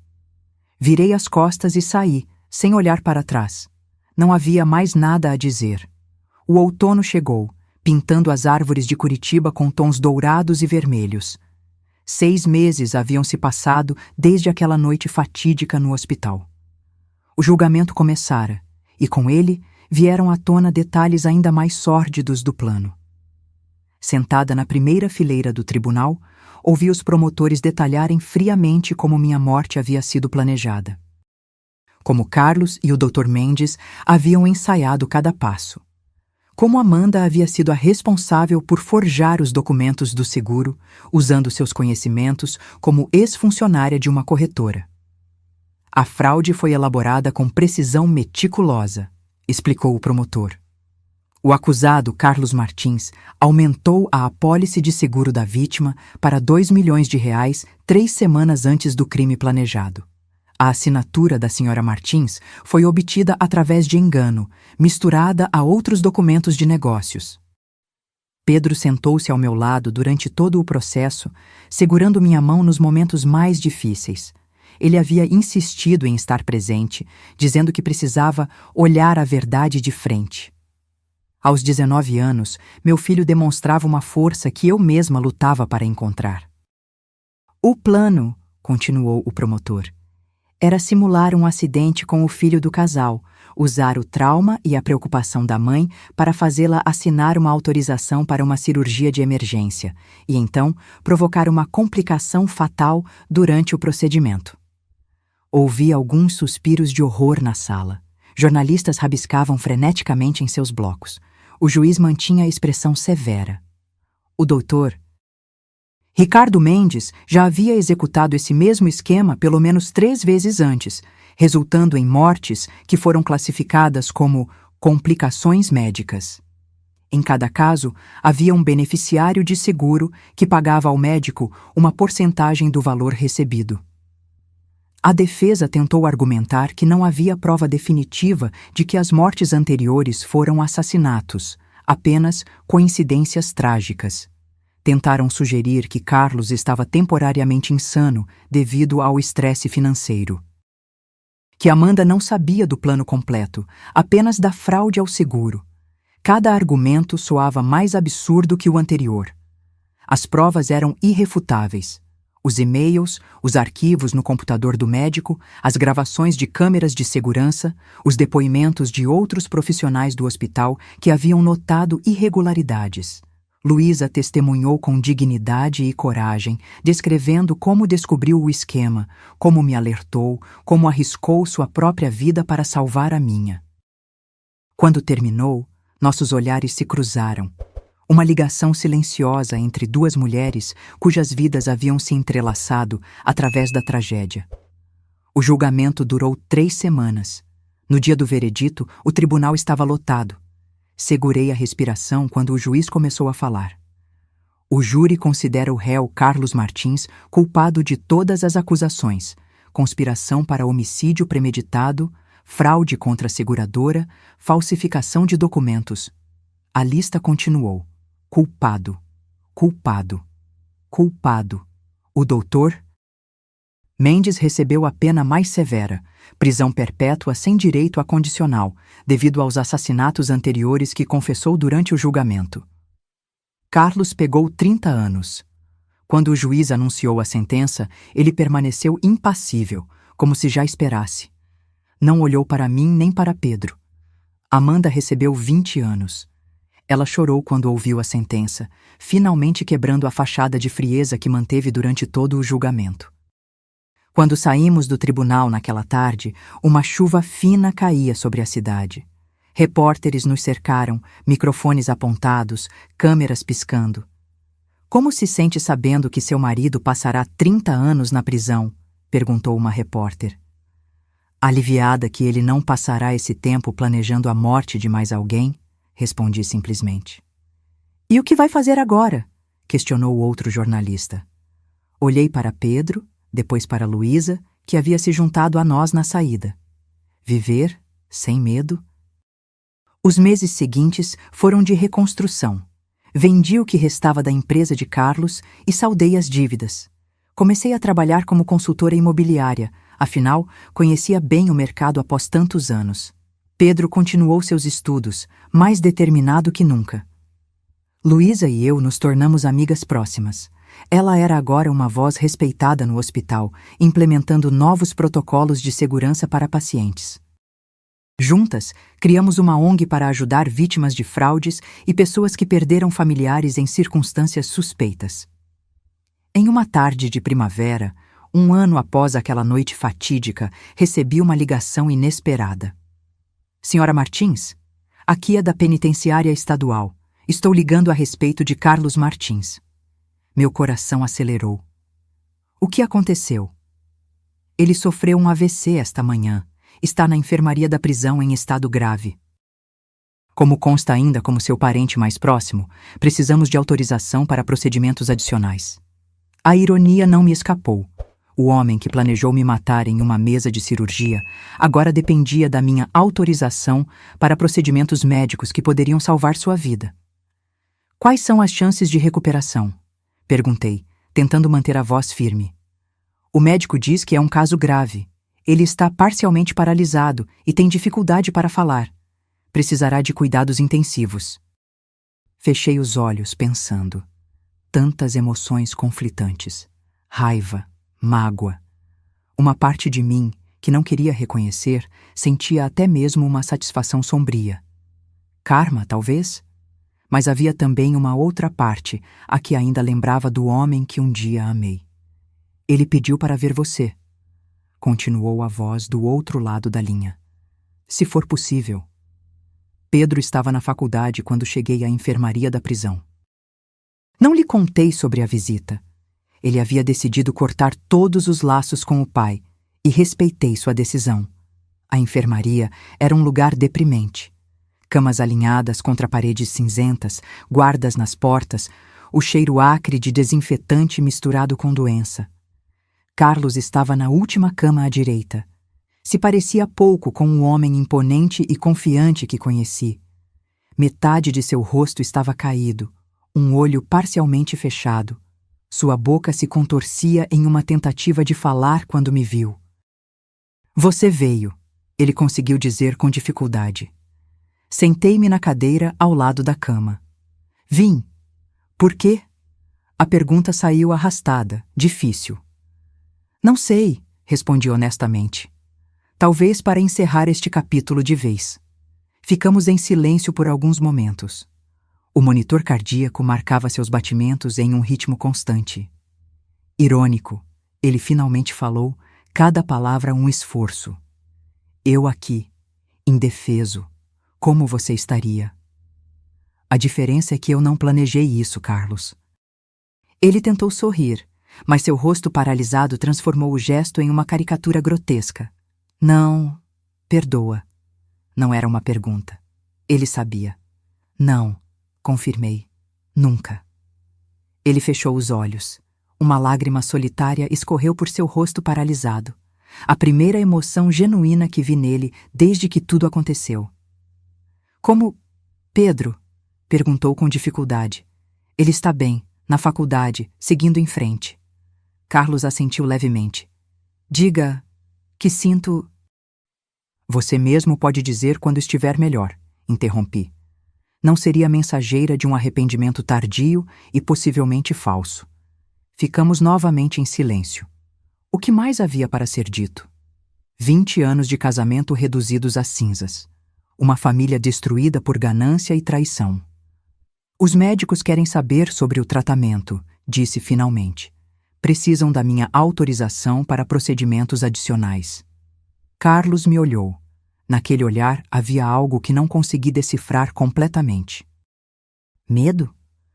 Virei as costas e saí, sem olhar para trás. Não havia mais nada a dizer. O outono chegou, pintando as árvores de Curitiba com tons dourados e vermelhos. 6 meses haviam se passado desde aquela noite fatídica no hospital. O julgamento começara, e com ele vieram à tona detalhes ainda mais sórdidos do plano. Sentada na primeira fileira do tribunal, ouvi os promotores detalharem friamente como minha morte havia sido planejada. Como Carlos e o Dr. Mendes haviam ensaiado cada passo. Como Amanda havia sido a responsável por forjar os documentos do seguro, usando seus conhecimentos como ex-funcionária de uma corretora. A fraude foi elaborada com precisão meticulosa, explicou o promotor. O acusado, Carlos Martins, aumentou a apólice de seguro da vítima para R$ 2 milhões 3 semanas antes do crime planejado. A assinatura da Sra. Martins foi obtida através de engano, misturada a outros documentos de negócios. Pedro sentou-se ao meu lado durante todo o processo, segurando minha mão nos momentos mais difíceis. Ele havia insistido em estar presente, dizendo que precisava olhar a verdade de frente. Aos 19 anos, meu filho demonstrava uma força que eu mesma lutava para encontrar. O plano, continuou o promotor, era simular um acidente com o filho do casal, usar o trauma e a preocupação da mãe para fazê-la assinar uma autorização para uma cirurgia de emergência e então provocar uma complicação fatal durante o procedimento. Ouvi alguns suspiros de horror na sala. Jornalistas rabiscavam freneticamente em seus blocos. O juiz mantinha a expressão severa. O doutor Ricardo Mendes já havia executado esse mesmo esquema pelo menos 3 vezes antes, resultando em mortes que foram classificadas como complicações médicas. Em cada caso, havia um beneficiário de seguro que pagava ao médico uma porcentagem do valor recebido. A defesa tentou argumentar que não havia prova definitiva de que as mortes anteriores foram assassinatos, apenas coincidências trágicas. Tentaram sugerir que Carlos estava temporariamente insano devido ao estresse financeiro. Que Amanda não sabia do plano completo, apenas da fraude ao seguro. Cada argumento soava mais absurdo que o anterior. As provas eram irrefutáveis. Os e-mails, os arquivos no computador do médico, as gravações de câmeras de segurança, os depoimentos de outros profissionais do hospital que haviam notado irregularidades. Luísa testemunhou com dignidade e coragem, descrevendo como descobriu o esquema, como me alertou, como arriscou sua própria vida para salvar a minha. Quando terminou, nossos olhares se cruzaram. Uma ligação silenciosa entre 2 mulheres cujas vidas haviam se entrelaçado através da tragédia. O julgamento durou 3 semanas. No dia do veredito, o tribunal estava lotado. Segurei a respiração quando o juiz começou a falar. O júri considera o réu Carlos Martins culpado de todas as acusações: conspiração para homicídio premeditado, fraude contra a seguradora, falsificação de documentos. A lista continuou. Culpado, culpado, culpado. O doutor Mendes recebeu a pena mais severa, prisão perpétua sem direito a condicional, devido aos assassinatos anteriores que confessou durante o julgamento. Carlos pegou 30 anos. Quando o juiz anunciou a sentença, ele permaneceu impassível, como se já esperasse. Não olhou para mim nem para Pedro. Amanda recebeu 20 anos. Ela chorou quando ouviu a sentença, finalmente quebrando a fachada de frieza que manteve durante todo o julgamento. Quando saímos do tribunal naquela tarde, uma chuva fina caía sobre a cidade. Repórteres nos cercaram, microfones apontados, câmeras piscando. Como se sente sabendo que seu marido passará 30 anos na prisão? Perguntou uma repórter. Aliviada que ele não passará esse tempo planejando a morte de mais alguém, respondi simplesmente. E o que vai fazer agora? Questionou o outro jornalista. Olhei para Pedro, depois para Luísa, que havia se juntado a nós na saída. Viver, sem medo. Os meses seguintes foram de reconstrução. Vendi o que restava da empresa de Carlos e saldei as dívidas. Comecei a trabalhar como consultora imobiliária, afinal, conhecia bem o mercado após tantos anos. Pedro continuou seus estudos, mais determinado que nunca. Luísa e eu nos tornamos amigas próximas. Ela era agora uma voz respeitada no hospital, implementando novos protocolos de segurança para pacientes. Juntas, criamos uma ONG para ajudar vítimas de fraudes e pessoas que perderam familiares em circunstâncias suspeitas. Em uma tarde de primavera, 1 ano após aquela noite fatídica, recebi uma ligação inesperada. Sra. Martins? Aqui é da penitenciária estadual. Estou ligando a respeito de Carlos Martins. Meu coração acelerou. O que aconteceu? Ele sofreu um AVC esta manhã. Está na enfermaria da prisão em estado grave. Como consta ainda como seu parente mais próximo, precisamos de autorização para procedimentos adicionais. A ironia não me escapou. O homem que planejou me matar em uma mesa de cirurgia agora dependia da minha autorização para procedimentos médicos que poderiam salvar sua vida. Quais são as chances de recuperação? Perguntei, tentando manter a voz firme. O médico diz que é um caso grave. Ele está parcialmente paralisado e tem dificuldade para falar. Precisará de cuidados intensivos. Fechei os olhos pensando. Tantas emoções conflitantes. Raiva, mágoa. Uma parte de mim, que não queria reconhecer, sentia até mesmo uma satisfação sombria. Karma, talvez? Mas havia também uma outra parte, a que ainda lembrava do homem que um dia amei. Ele pediu para ver você. Continuou a voz do outro lado da linha. Se for possível. Pedro estava na faculdade quando cheguei à enfermaria da prisão. Não lhe contei sobre a visita. Ele havia decidido cortar todos os laços com o pai, e respeitei sua decisão. A enfermaria era um lugar deprimente. Camas alinhadas contra paredes cinzentas, guardas nas portas, o cheiro acre de desinfetante misturado com doença. Carlos estava na última cama à direita. Se parecia pouco com o homem imponente e confiante que conheci. Metade de seu rosto estava caído, um olho parcialmente fechado. Sua boca se contorcia em uma tentativa de falar quando me viu. Você veio, ele conseguiu dizer com dificuldade. Sentei-me na cadeira ao lado da cama. Vim. Por quê? A pergunta saiu arrastada, difícil. Não sei, respondi honestamente. Talvez para encerrar este capítulo de vez. Ficamos em silêncio por alguns momentos. O monitor cardíaco marcava seus batimentos em um ritmo constante. Irônico, ele finalmente falou, cada palavra um esforço. Eu aqui, indefeso, como você estaria? A diferença é que eu não planejei isso, Carlos. Ele tentou sorrir, mas seu rosto paralisado transformou o gesto em uma caricatura grotesca. Não, perdoa. Não era uma pergunta. Ele sabia. Não, confirmei. Nunca. Ele fechou os olhos. Uma lágrima solitária escorreu por seu rosto paralisado. A primeira emoção genuína que vi nele desde que tudo aconteceu. Como Pedro? Perguntou com dificuldade. Ele está bem, na faculdade, seguindo em frente. Carlos assentiu levemente. Diga que sinto... Você mesmo pode dizer quando estiver melhor, interrompi. Não seria mensageira de um arrependimento tardio e possivelmente falso. Ficamos novamente em silêncio. O que mais havia para ser dito? 20 anos de casamento reduzidos a cinzas. Uma família destruída por ganância e traição. Os médicos querem saber sobre o tratamento, disse finalmente. Precisam da minha autorização para procedimentos adicionais. Carlos me olhou. Naquele olhar havia algo que não consegui decifrar completamente. Medo?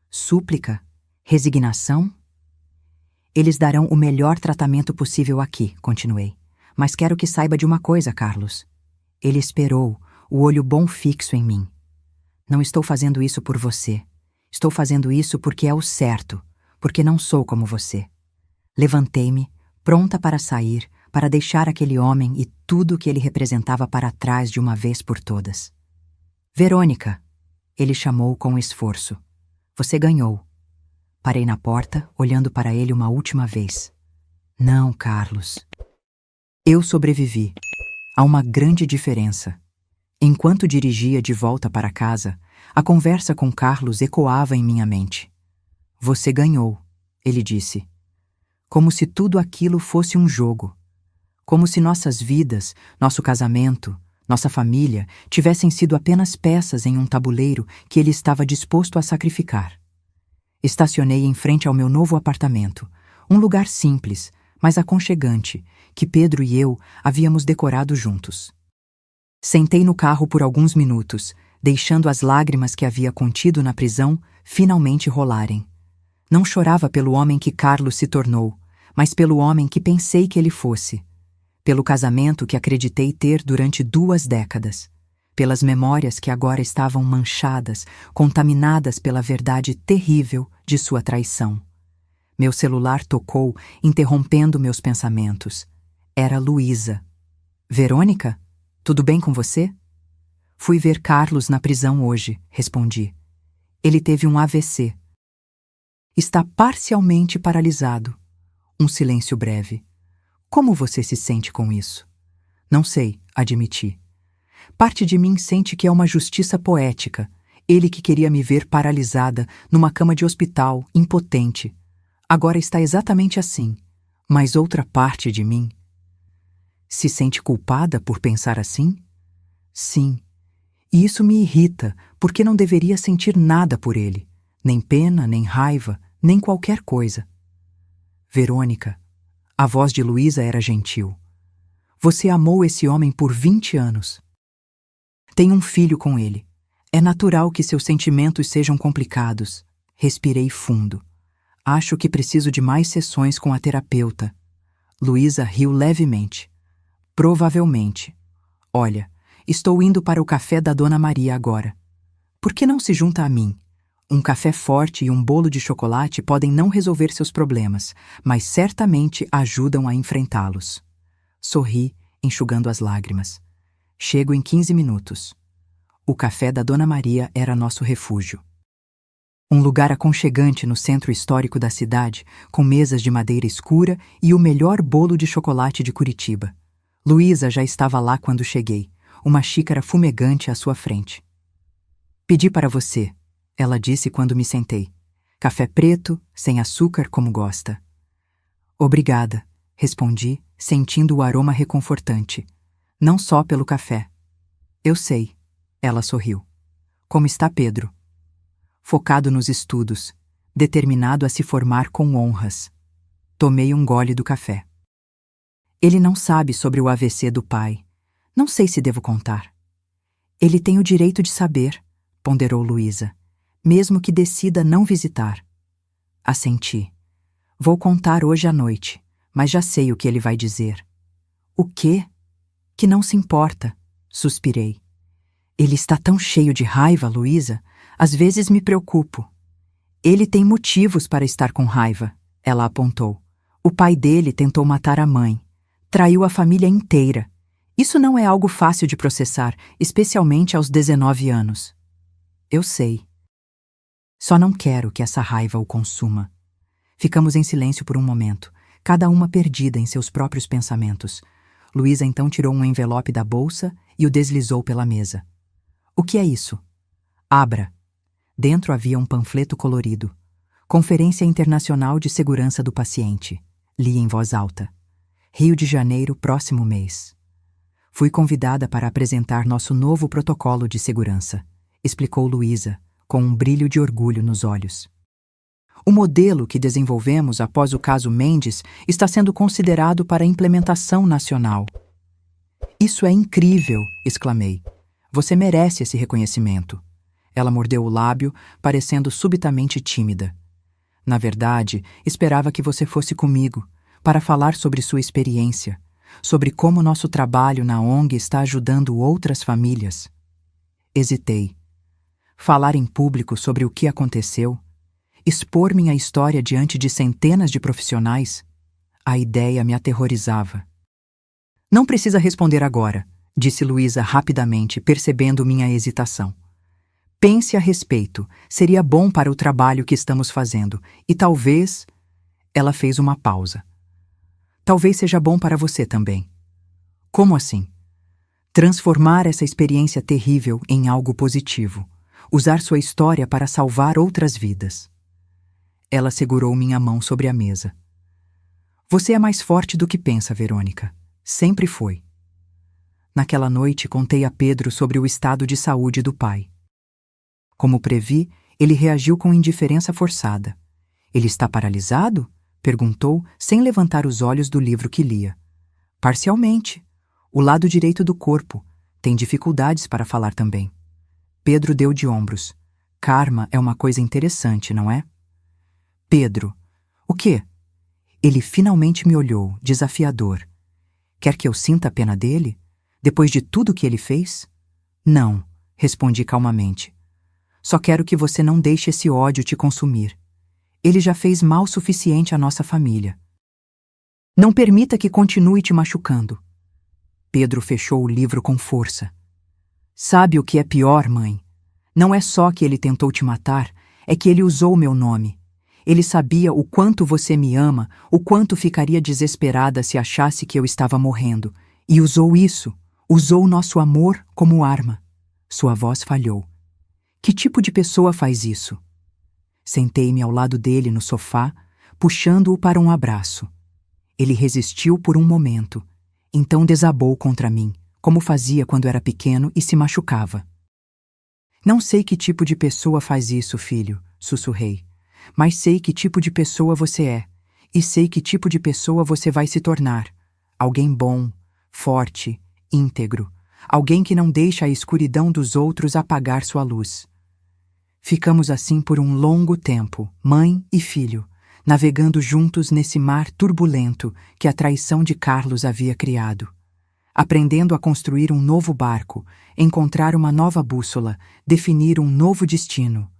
Súplica? Resignação? Eles darão o melhor tratamento possível aqui, continuei. Mas quero que saiba de uma coisa, Carlos. Ele esperou, o olho bom fixo em mim. Não estou fazendo isso por você. Estou fazendo isso porque é o certo, porque não sou como você. Levantei-me, pronta para sair, para deixar aquele homem e tudo o que ele representava para trás de uma vez por todas. Verônica, ele chamou com esforço. Você ganhou. Parei na porta, olhando para ele uma última vez. Não, Carlos. Eu sobrevivi. Há uma grande diferença. Enquanto dirigia de volta para casa, a conversa com Carlos ecoava em minha mente. Você ganhou, ele disse. Como se tudo aquilo fosse um jogo. Como se nossas vidas, nosso casamento, nossa família tivessem sido apenas peças em um tabuleiro que ele estava disposto a sacrificar. Estacionei em frente ao meu novo apartamento, um lugar simples, mas aconchegante, que Pedro e eu havíamos decorado juntos. Sentei no carro por alguns minutos, deixando as lágrimas que havia contido na prisão finalmente rolarem. Não chorava pelo homem que Carlos se tornou, mas pelo homem que pensei que ele fosse. Pelo casamento que acreditei ter durante 2 décadas. pelas memórias que agora estavam manchadas, contaminadas pela verdade terrível de sua traição. Meu celular tocou, interrompendo meus pensamentos. Era Luísa. Verônica? Tudo bem com você? Fui ver Carlos na prisão hoje, respondi. Ele teve um AVC. Está parcialmente paralisado. Um silêncio breve. Como você se sente com isso? Não sei, admiti. Parte de mim sente que é uma justiça poética. Ele que queria me ver paralisada, numa cama de hospital, impotente. Agora está exatamente assim. Mas outra parte de mim... Se sente culpada por pensar assim? Sim. E isso me irrita, porque não deveria sentir nada por ele. Nem pena, nem raiva, nem qualquer coisa. Verônica, a voz de Luísa era gentil. Você amou esse homem por 20 anos. Tem um filho com ele. É natural que seus sentimentos sejam complicados. Respirei fundo. Acho que preciso de mais sessões com a terapeuta. Luísa riu levemente. Provavelmente. Olha, estou indo para o café da Dona Maria agora. Por que não se junta a mim? Um café forte e um bolo de chocolate podem não resolver seus problemas, mas certamente ajudam a enfrentá-los. Sorri, enxugando as lágrimas. Chego em 15 minutos. O café da Dona Maria era nosso refúgio. Um lugar aconchegante no centro histórico da cidade, com mesas de madeira escura e o melhor bolo de chocolate de Curitiba. Luísa já estava lá quando cheguei, uma xícara fumegante à sua frente. Pedi para você, ela disse quando me sentei. Café preto, sem açúcar como gosta. Obrigada, respondi, sentindo o aroma reconfortante. Não só pelo café. Eu sei, ela sorriu. Como está Pedro? Focado nos estudos, determinado a se formar com honras. Tomei um gole do café. Ele não sabe sobre o AVC do pai. Não sei se devo contar. Ele tem o direito de saber, ponderou Luísa, mesmo que decida não visitar. Assenti. Vou contar hoje à noite, mas já sei o que ele vai dizer. O quê? Que não se importa, suspirei. Ele está tão cheio de raiva, Luísa, às vezes me preocupo. Ele tem motivos para estar com raiva, ela apontou. O pai dele tentou matar a mãe. Traiu a família inteira. Isso não é algo fácil de processar, especialmente aos 19 anos. Eu sei. Só não quero que essa raiva o consuma. Ficamos em silêncio por um momento, cada uma perdida em seus próprios pensamentos. Luísa então tirou um envelope da bolsa e o deslizou pela mesa. O que é isso? Abra. Dentro havia um panfleto colorido. Conferência Internacional de Segurança do Paciente. Li em voz alta. Rio de Janeiro, próximo mês. Fui convidada para apresentar nosso novo protocolo de segurança, explicou Luísa, com um brilho de orgulho nos olhos. O modelo que desenvolvemos após o caso Mendes está sendo considerado para implementação nacional. Isso é incrível, exclamei. Você merece esse reconhecimento. Ela mordeu o lábio, parecendo subitamente tímida. Na verdade, esperava que você fosse comigo, para falar sobre sua experiência, sobre como nosso trabalho na ONG está ajudando outras famílias. Hesitei. Falar em público sobre o que aconteceu, expor minha história diante de centenas de profissionais, a ideia me aterrorizava. Não precisa responder agora, disse Luísa rapidamente, percebendo minha hesitação. Pense a respeito, seria bom para o trabalho que estamos fazendo, e talvez... Ela fez uma pausa. Talvez seja bom para você também. Como assim? Transformar essa experiência terrível em algo positivo. Usar sua história para salvar outras vidas. Ela segurou minha mão sobre a mesa. Você é mais forte do que pensa, Verônica. Sempre foi. Naquela noite, contei a Pedro sobre o estado de saúde do pai. Como previ, ele reagiu com indiferença forçada. Ele está paralisado? Perguntou, sem levantar os olhos do livro que lia. Parcialmente. O lado direito do corpo. Tem dificuldades para falar também. Pedro deu de ombros. Karma é uma coisa interessante, não é? Pedro. O quê? Ele finalmente me olhou, desafiador. Quer que eu sinta a pena dele? Depois de tudo que ele fez? Não, respondi calmamente. Só quero que você não deixe esse ódio te consumir. Ele já fez mal suficiente à nossa família. Não permita que continue te machucando. Pedro fechou o livro com força. Sabe o que é pior, mãe? Não é só que ele tentou te matar, é que ele usou meu nome. Ele sabia o quanto você me ama, o quanto ficaria desesperada se achasse que eu estava morrendo. E usou isso, usou nosso amor como arma. Sua voz falhou. Que tipo de pessoa faz isso? Sentei-me ao lado dele no sofá, puxando-o para um abraço. Ele resistiu por um momento, então desabou contra mim, como fazia quando era pequeno e se machucava. Não sei que tipo de pessoa faz isso, filho, sussurrei. Mas sei que tipo de pessoa você é, e sei que tipo de pessoa você vai se tornar. Alguém bom, forte, íntegro. Alguém que não deixa a escuridão dos outros apagar sua luz. Ficamos assim por um longo tempo, mãe e filho, navegando juntos nesse mar turbulento que a traição de Carlos havia criado. Aprendendo a construir um novo barco, encontrar uma nova bússola, definir um novo destino.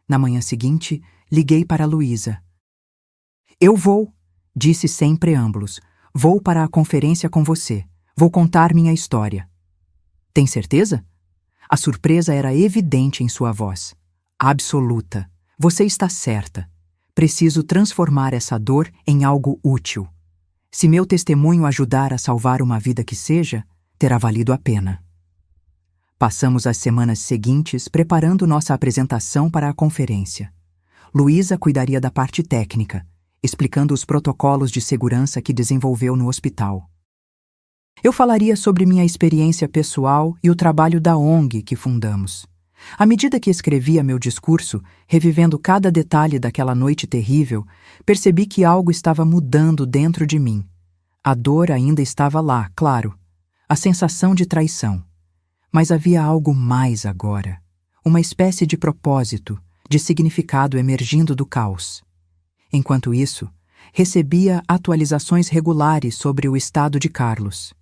Na manhã seguinte, liguei para Luísa. Eu vou, disse sem preâmbulos. Vou para a conferência com você. Vou contar minha história. Tem certeza? A surpresa era evidente em sua voz. Absoluta. Você está certa. Preciso transformar essa dor em algo útil. Se meu testemunho ajudar a salvar uma vida que seja, terá valido a pena. Passamos as semanas seguintes preparando nossa apresentação para a conferência. Luísa cuidaria da parte técnica, explicando os protocolos de segurança que desenvolveu no hospital. Eu falaria sobre minha experiência pessoal e o trabalho da ONG que fundamos. À medida que escrevia meu discurso, revivendo cada detalhe daquela noite terrível, percebi que algo estava mudando dentro de mim. A dor ainda estava lá, claro. A sensação de traição. Mas havia algo mais agora. Uma espécie de propósito, de significado emergindo do caos. Enquanto isso, recebia atualizações regulares sobre o estado de Carlos.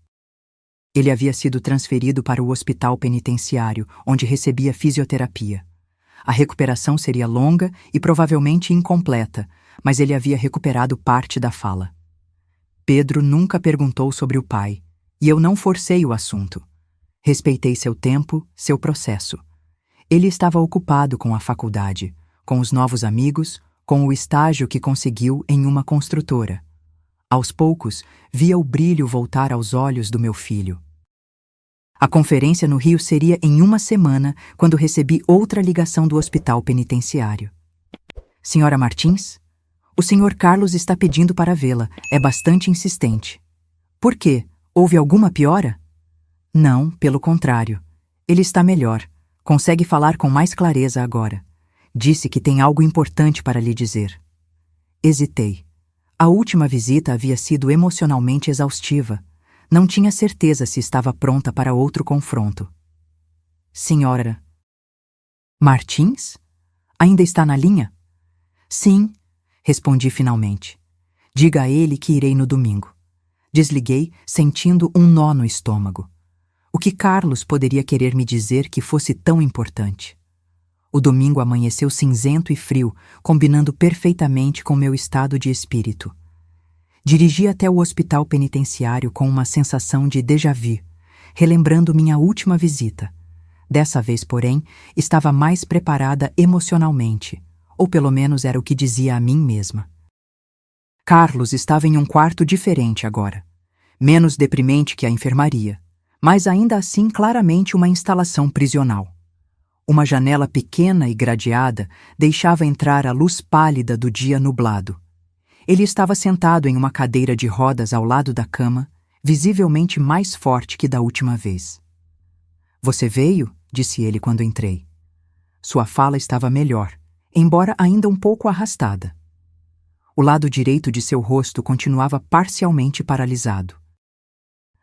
Ele havia sido transferido para o hospital penitenciário, onde recebia fisioterapia. A recuperação seria longa e provavelmente incompleta, mas ele havia recuperado parte da fala. Pedro nunca perguntou sobre o pai, e eu não forcei o assunto. Respeitei seu tempo, seu processo. Ele estava ocupado com a faculdade, com os novos amigos, com o estágio que conseguiu em uma construtora. Aos poucos, via o brilho voltar aos olhos do meu filho. A conferência no Rio seria em uma semana, quando recebi outra ligação do hospital penitenciário. Senhora Martins? O senhor Carlos está pedindo para vê-la. É bastante insistente. Por quê? Houve alguma piora? Não, pelo contrário. Ele está melhor. Consegue falar com mais clareza agora. Disse que tem algo importante para lhe dizer. Hesitei. A última visita havia sido emocionalmente exaustiva. Não tinha certeza se estava pronta para outro confronto. Senhora Martins? Ainda está na linha? Sim, respondi finalmente. Diga a ele que irei no domingo. Desliguei, sentindo um nó no estômago. O que Carlos poderia querer me dizer que fosse tão importante? O domingo amanheceu cinzento e frio, combinando perfeitamente com meu estado de espírito. Dirigi até o hospital penitenciário com uma sensação de déjà-vu, relembrando minha última visita. Dessa vez, porém, estava mais preparada emocionalmente, ou pelo menos era o que dizia a mim mesma. Carlos estava em um quarto diferente agora, menos deprimente que a enfermaria, mas ainda assim claramente uma instalação prisional. Uma janela pequena e gradeada deixava entrar a luz pálida do dia nublado. Ele estava sentado em uma cadeira de rodas ao lado da cama, visivelmente mais forte que da última vez. Você veio? Disse ele quando entrei. Sua fala estava melhor, embora ainda um pouco arrastada. O lado direito de seu rosto continuava parcialmente paralisado.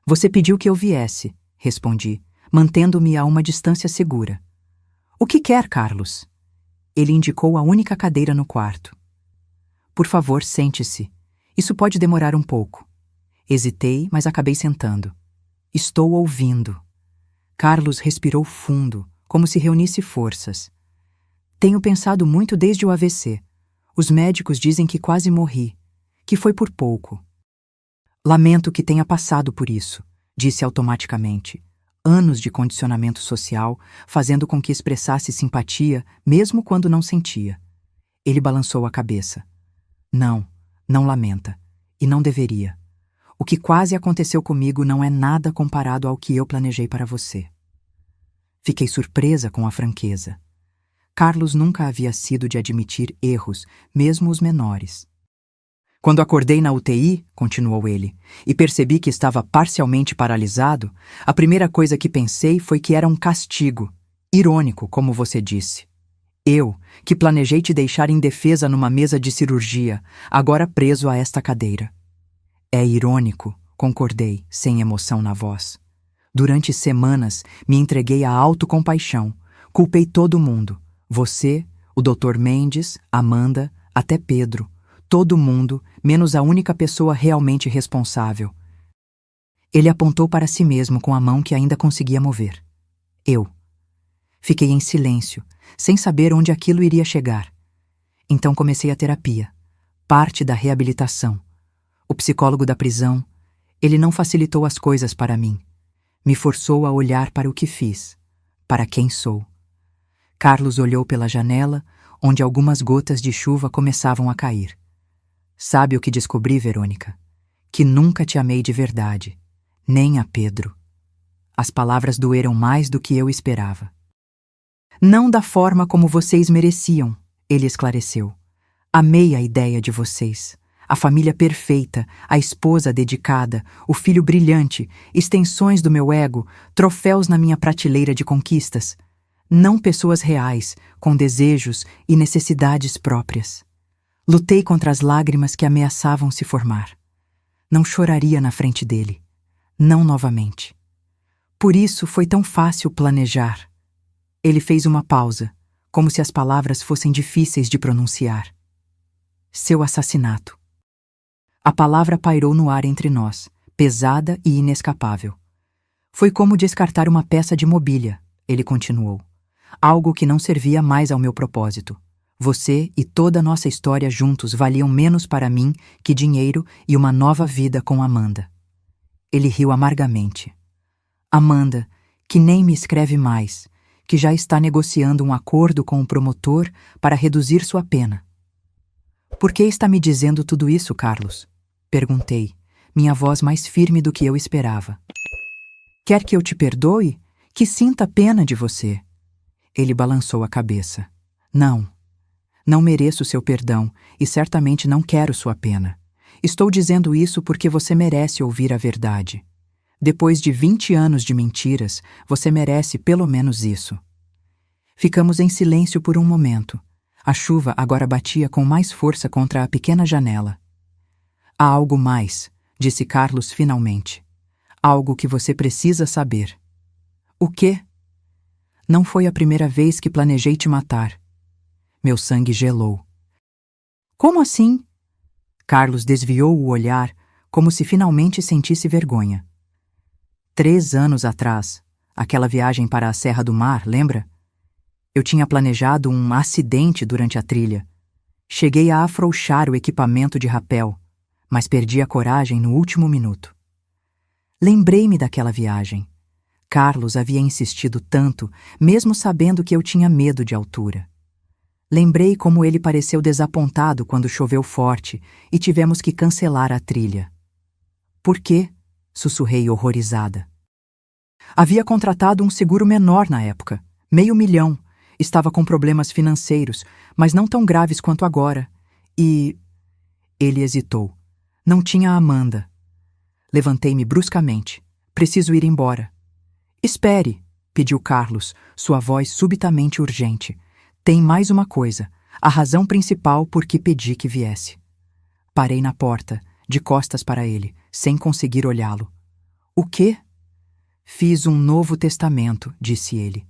Você pediu que eu viesse, respondi, mantendo-me a uma distância segura. O que quer, Carlos? Ele indicou a única cadeira no quarto. Por favor, sente-se. Isso pode demorar um pouco. Hesitei, mas acabei sentando. Estou ouvindo. Carlos respirou fundo, como se reunisse forças. Tenho pensado muito desde o AVC. Os médicos dizem que quase morri, que foi por pouco. Lamento que tenha passado por isso, disse automaticamente. Anos de condicionamento social, fazendo com que expressasse simpatia, mesmo quando não sentia. Ele balançou a cabeça. Não, não lamenta. E não deveria. O que quase aconteceu comigo não é nada comparado ao que eu planejei para você. Fiquei surpresa com a franqueza. Carlos nunca havia sido de admitir erros, mesmo os menores. Quando acordei na UTI, continuou ele, e percebi que estava parcialmente paralisado, a primeira coisa que pensei foi que era um castigo, irônico, como você disse. Eu, que planejei te deixar indefesa numa mesa de cirurgia, agora preso a esta cadeira. É irônico, concordei, sem emoção na voz. Durante semanas, me entreguei à autocompaixão, culpei todo mundo, você, o Dr. Mendes, Amanda, até Pedro. Todo mundo, menos a única pessoa realmente responsável. Ele apontou para si mesmo com a mão que ainda conseguia mover. Eu. Fiquei em silêncio, sem saber onde aquilo iria chegar. Então comecei a terapia, parte da reabilitação. O psicólogo da prisão, ele não facilitou as coisas para mim. Me forçou a olhar para o que fiz, para quem sou. Carlos olhou pela janela, onde algumas gotas de chuva começavam a cair. Sabe o que descobri, Verônica? Que nunca te amei de verdade, nem a Pedro. As palavras doeram mais do que eu esperava. Não da forma como vocês mereciam, ele esclareceu. Amei a ideia de vocês. A família perfeita, a esposa dedicada, o filho brilhante, extensões do meu ego, troféus na minha prateleira de conquistas. Não pessoas reais, com desejos e necessidades próprias. Lutei contra as lágrimas que ameaçavam se formar. Não choraria na frente dele. Não novamente. Por isso foi tão fácil planejar. Ele fez uma pausa, como se as palavras fossem difíceis de pronunciar. Seu assassinato. A palavra pairou no ar entre nós, pesada e inescapável. Foi como descartar uma peça de mobília, ele continuou. Algo que não servia mais ao meu propósito. Você e toda a nossa história juntos valiam menos para mim que dinheiro e uma nova vida com Amanda. Ele riu amargamente. Amanda, que nem me escreve mais, que já está negociando um acordo com o promotor para reduzir sua pena. Por que está me dizendo tudo isso, Carlos? Perguntei, minha voz mais firme do que eu esperava. Quer que eu te perdoe? Que sinta pena de você? Ele balançou a cabeça. Não. Não mereço seu perdão e certamente não quero sua pena. Estou dizendo isso porque você merece ouvir a verdade. Depois de 20 anos de mentiras, você merece pelo menos isso. Ficamos em silêncio por um momento. A chuva agora batia com mais força contra a pequena janela. Há algo mais, disse Carlos finalmente. Algo que você precisa saber. O quê? Não foi a primeira vez que planejei te matar. Meu sangue gelou. Como assim? Carlos desviou o olhar, como se finalmente sentisse vergonha. 3 anos atrás, aquela viagem para a Serra do Mar, lembra? Eu tinha planejado um acidente durante a trilha. Cheguei a afrouxar o equipamento de rapel, mas perdi a coragem no último minuto. Lembrei-me daquela viagem. Carlos havia insistido tanto, mesmo sabendo que eu tinha medo de altura. Lembrei como ele pareceu desapontado quando choveu forte e tivemos que cancelar a trilha. Por quê? Sussurrei horrorizada. Havia contratado um seguro menor na época, 500.000. Estava com problemas financeiros, mas não tão graves quanto agora. E... Ele hesitou. Não tinha a Amanda. Levantei-me bruscamente. Preciso ir embora. Espere, pediu Carlos, sua voz subitamente urgente. Tem mais uma coisa, a razão principal por que pedi que viesse. Parei na porta, de costas para ele, sem conseguir olhá-lo. O quê? Fiz um novo testamento, disse ele,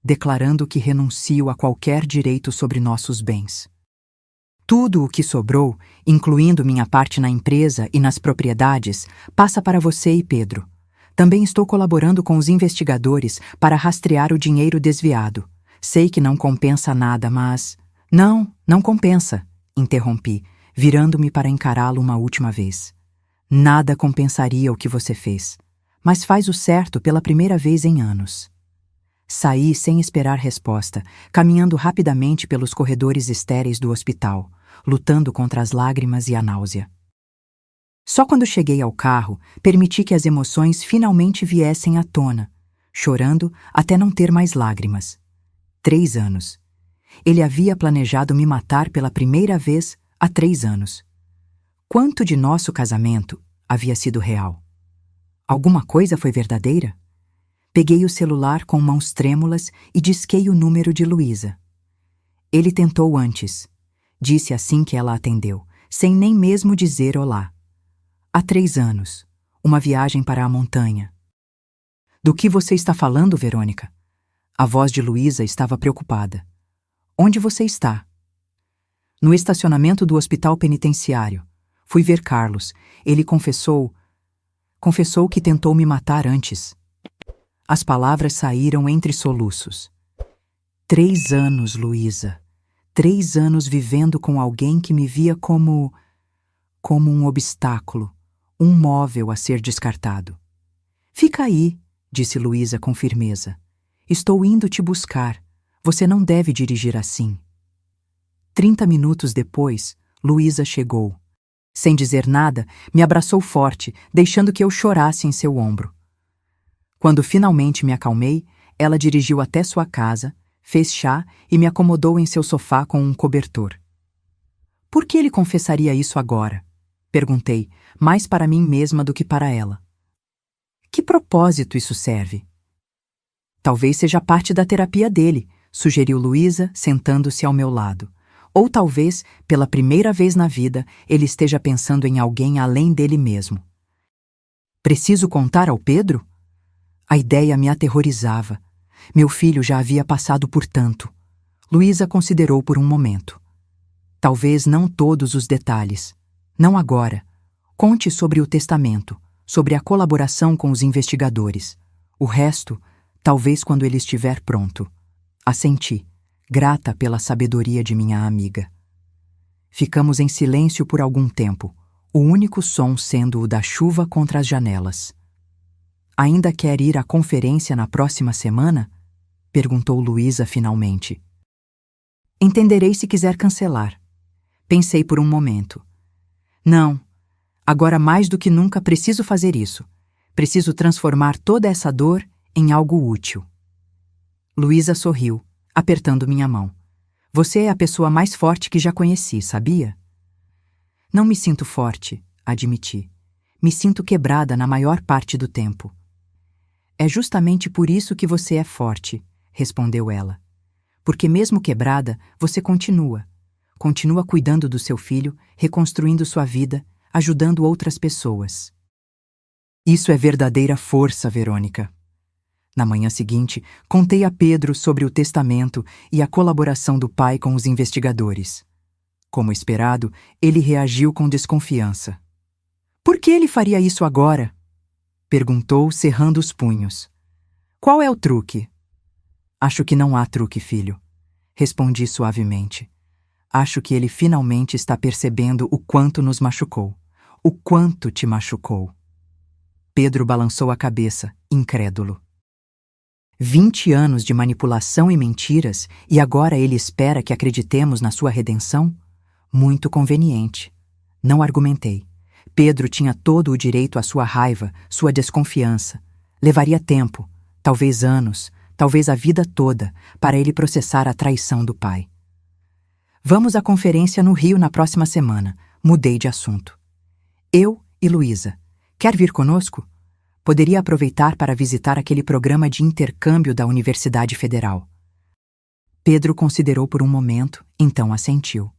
declarando que renuncio a qualquer direito sobre nossos bens. Tudo o que sobrou, incluindo minha parte na empresa e nas propriedades, passa para você e Pedro. Também estou colaborando com os investigadores para rastrear o dinheiro desviado. Sei que não compensa nada, mas... Não compensa, interrompi, virando-me para encará-lo uma última vez. Nada compensaria o que você fez, mas faz o certo pela primeira vez em anos. Saí sem esperar resposta, caminhando rapidamente pelos corredores estéreis do hospital, lutando contra as lágrimas e a náusea. Só quando cheguei ao carro, permiti que as emoções finalmente viessem à tona, chorando até não ter mais lágrimas. 3 anos. Ele havia planejado me matar pela primeira vez há 3 anos. Quanto de nosso casamento havia sido real? Alguma coisa foi verdadeira? Peguei o celular com mãos trêmulas e disquei o número de Luísa. Ele tentou antes. Disse assim que ela atendeu, sem nem mesmo dizer olá. Há 3 anos. Uma viagem para a montanha. Do que você está falando, Verônica? A voz de Luísa estava preocupada. Onde você está? No estacionamento do hospital penitenciário. Fui ver Carlos. Ele confessou que tentou me matar antes. As palavras saíram entre soluços. 3 anos, Luísa. 3 anos vivendo com alguém que me via como um obstáculo, um móvel a ser descartado. Fica aí, disse Luísa com firmeza. Estou indo te buscar. Você não deve dirigir assim. 30 minutos depois, Luísa chegou. Sem dizer nada, me abraçou forte, deixando que eu chorasse em seu ombro. Quando finalmente me acalmei, ela dirigiu até sua casa, fez chá e me acomodou em seu sofá com um cobertor. Por que ele confessaria isso agora? Perguntei, mais para mim mesma do que para ela. Que propósito isso serve? Talvez seja parte da terapia dele, sugeriu Luísa, sentando-se ao meu lado. Ou talvez, pela primeira vez na vida, ele esteja pensando em alguém além dele mesmo. Preciso contar ao Pedro? A ideia me aterrorizava. Meu filho já havia passado por tanto. Luísa considerou por um momento. Talvez não todos os detalhes. Não agora. Conte sobre o testamento, sobre a colaboração com os investigadores. O resto, talvez quando ele estiver pronto. Assenti, grata pela sabedoria de minha amiga. Ficamos em silêncio por algum tempo, o único som sendo o da chuva contra as janelas. Ainda quer ir à conferência na próxima semana? Perguntou Luísa finalmente. Entenderei se quiser cancelar. Pensei por um momento. Não, agora mais do que nunca preciso fazer isso. Preciso transformar toda essa dor em algo útil. Luísa sorriu, apertando minha mão. Você é a pessoa mais forte que já conheci, sabia? Não me sinto forte, admiti. Me sinto quebrada na maior parte do tempo. É justamente por isso que você é forte, respondeu ela. Porque mesmo quebrada, você continua. Continua cuidando do seu filho, reconstruindo sua vida, ajudando outras pessoas. Isso é verdadeira força, Verônica. Na manhã seguinte, contei a Pedro sobre o testamento e a colaboração do pai com os investigadores. Como esperado, ele reagiu com desconfiança. Por que ele faria isso agora? Perguntou, cerrando os punhos. Qual é o truque? Acho que não há truque, filho. Respondi suavemente. Acho que ele finalmente está percebendo o quanto nos machucou. O quanto te machucou. Pedro balançou a cabeça, incrédulo. 20 anos de manipulação e mentiras, e agora ele espera que acreditemos na sua redenção? Muito conveniente. Não argumentei. Pedro tinha todo o direito à sua raiva, sua desconfiança. Levaria tempo, talvez anos, talvez a vida toda, para ele processar a traição do pai. Vamos à conferência no Rio na próxima semana. Mudei de assunto. Eu e Luísa. Quer vir conosco? Poderia aproveitar para visitar aquele programa de intercâmbio da Universidade Federal. Pedro considerou por um momento, então assentiu.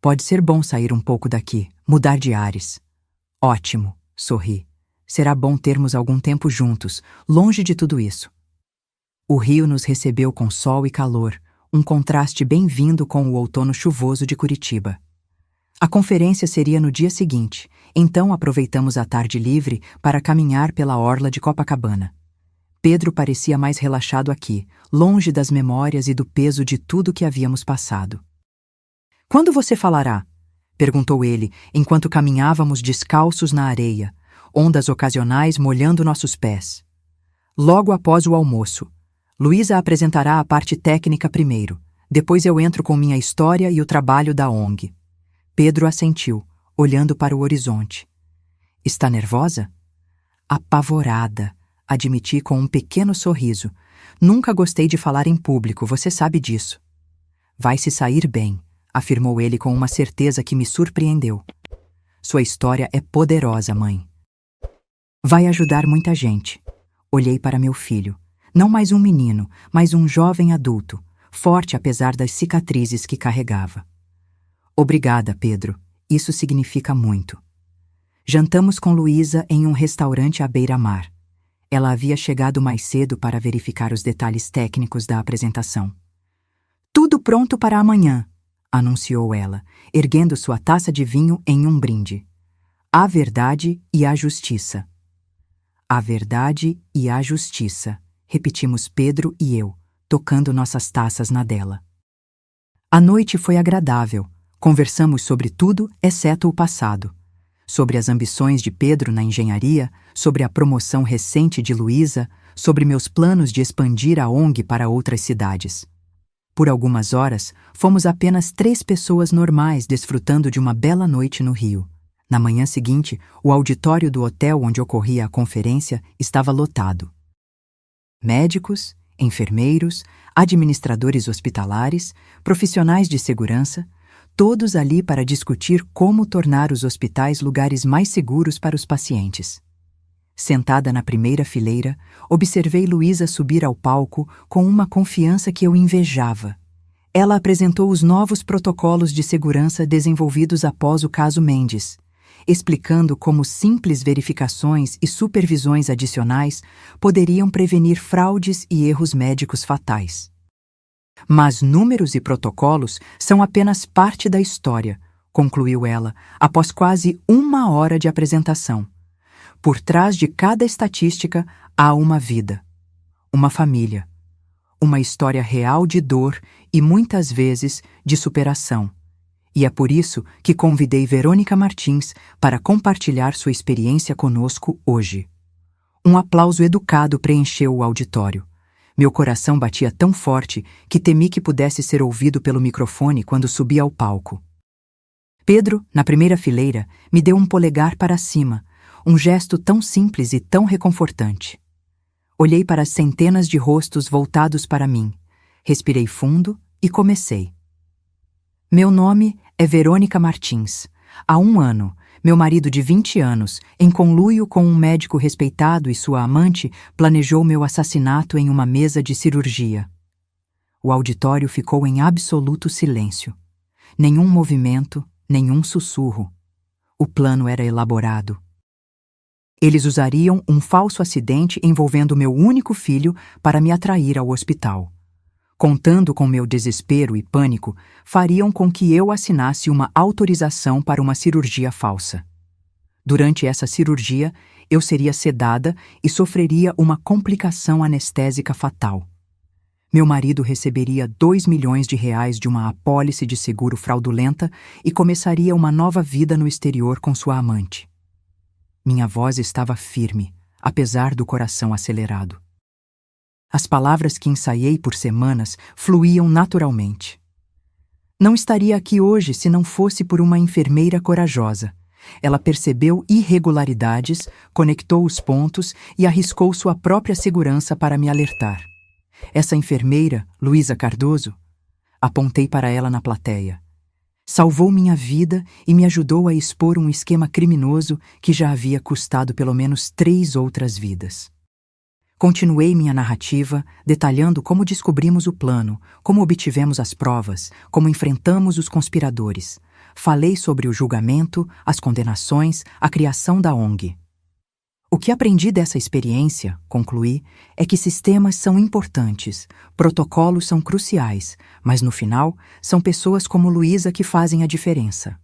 Pode ser bom sair um pouco daqui, mudar de ares. Ótimo, sorri. Será bom termos algum tempo juntos, longe de tudo isso. O Rio nos recebeu com sol e calor, um contraste bem-vindo com o outono chuvoso de Curitiba. A conferência seria no dia seguinte, então aproveitamos a tarde livre para caminhar pela orla de Copacabana. Pedro parecia mais relaxado aqui, longe das memórias e do peso de tudo que havíamos passado. "Quando você falará?" perguntou ele, enquanto caminhávamos descalços na areia, ondas ocasionais molhando nossos pés. "Logo após o almoço. Luísa apresentará a parte técnica primeiro, depois eu entro com minha história e o trabalho da ONG." Pedro assentiu, olhando para o horizonte. "Está nervosa?" "Apavorada", admiti com um pequeno sorriso. "Nunca gostei de falar em público, você sabe disso." "Vai se sair bem", afirmou ele com uma certeza que me surpreendeu. "Sua história é poderosa, mãe. Vai ajudar muita gente." Olhei para meu filho. Não mais um menino, mas um jovem adulto, forte apesar das cicatrizes que carregava. "Obrigada, Pedro. Isso significa muito." Jantamos com Luísa em um restaurante à beira-mar. Ela havia chegado mais cedo para verificar os detalhes técnicos da apresentação. "Tudo pronto para amanhã", anunciou ela, erguendo sua taça de vinho em um brinde. "A verdade e a justiça." "A verdade e a justiça", repetimos Pedro e eu, tocando nossas taças na dela. A noite foi agradável. Conversamos sobre tudo exceto o passado. Sobre as ambições de Pedro na engenharia, sobre a promoção recente de Luísa, sobre meus planos de expandir a ONG para outras cidades. Por algumas horas, fomos apenas 3 pessoas normais desfrutando de uma bela noite no Rio. Na manhã seguinte, o auditório do hotel onde ocorria a conferência estava lotado. Médicos, enfermeiros, administradores hospitalares, profissionais de segurança, todos ali para discutir como tornar os hospitais lugares mais seguros para os pacientes. Sentada na primeira fileira, observei Luísa subir ao palco com uma confiança que eu invejava. Ela apresentou os novos protocolos de segurança desenvolvidos após o caso Mendes, explicando como simples verificações e supervisões adicionais poderiam prevenir fraudes e erros médicos fatais. "Mas números e protocolos são apenas parte da história", concluiu ela, após quase 1 hora de apresentação. "Por trás de cada estatística há uma vida, uma família, uma história real de dor e, muitas vezes, de superação. E é por isso que convidei Verônica Martins para compartilhar sua experiência conosco hoje." Um aplauso educado preencheu o auditório. Meu coração batia tão forte que temi que pudesse ser ouvido pelo microfone quando subi ao palco. Pedro, na primeira fileira, me deu um polegar para cima, um gesto tão simples e tão reconfortante. Olhei para as centenas de rostos voltados para mim, respirei fundo e comecei. "Meu nome é Verônica Martins. Há 1 ano, meu marido de 20 anos, em conluio com um médico respeitado e sua amante, planejou meu assassinato em uma mesa de cirurgia." O auditório ficou em absoluto silêncio. Nenhum movimento, nenhum sussurro. O plano era elaborado. Eles usariam um falso acidente envolvendo meu único filho para me atrair ao hospital. Contando com meu desespero e pânico, fariam com que eu assinasse uma autorização para uma cirurgia falsa. Durante essa cirurgia, eu seria sedada e sofreria uma complicação anestésica fatal. Meu marido receberia R$2 milhões de uma apólice de seguro fraudulenta e começaria uma nova vida no exterior com sua amante. Minha voz estava firme, apesar do coração acelerado. As palavras que ensaiei por semanas fluíam naturalmente. Não estaria aqui hoje se não fosse por uma enfermeira corajosa. Ela percebeu irregularidades, conectou os pontos e arriscou sua própria segurança para me alertar. Essa enfermeira, Luísa Cardoso, apontei para ela na plateia. Salvou minha vida e me ajudou a expor um esquema criminoso que já havia custado pelo menos 3 outras vidas. Continuei minha narrativa, detalhando como descobrimos o plano, como obtivemos as provas, como enfrentamos os conspiradores. Falei sobre o julgamento, as condenações, a criação da ONG. O que aprendi dessa experiência, concluí, é que sistemas são importantes, protocolos são cruciais, mas no final, são pessoas como Luísa que fazem a diferença.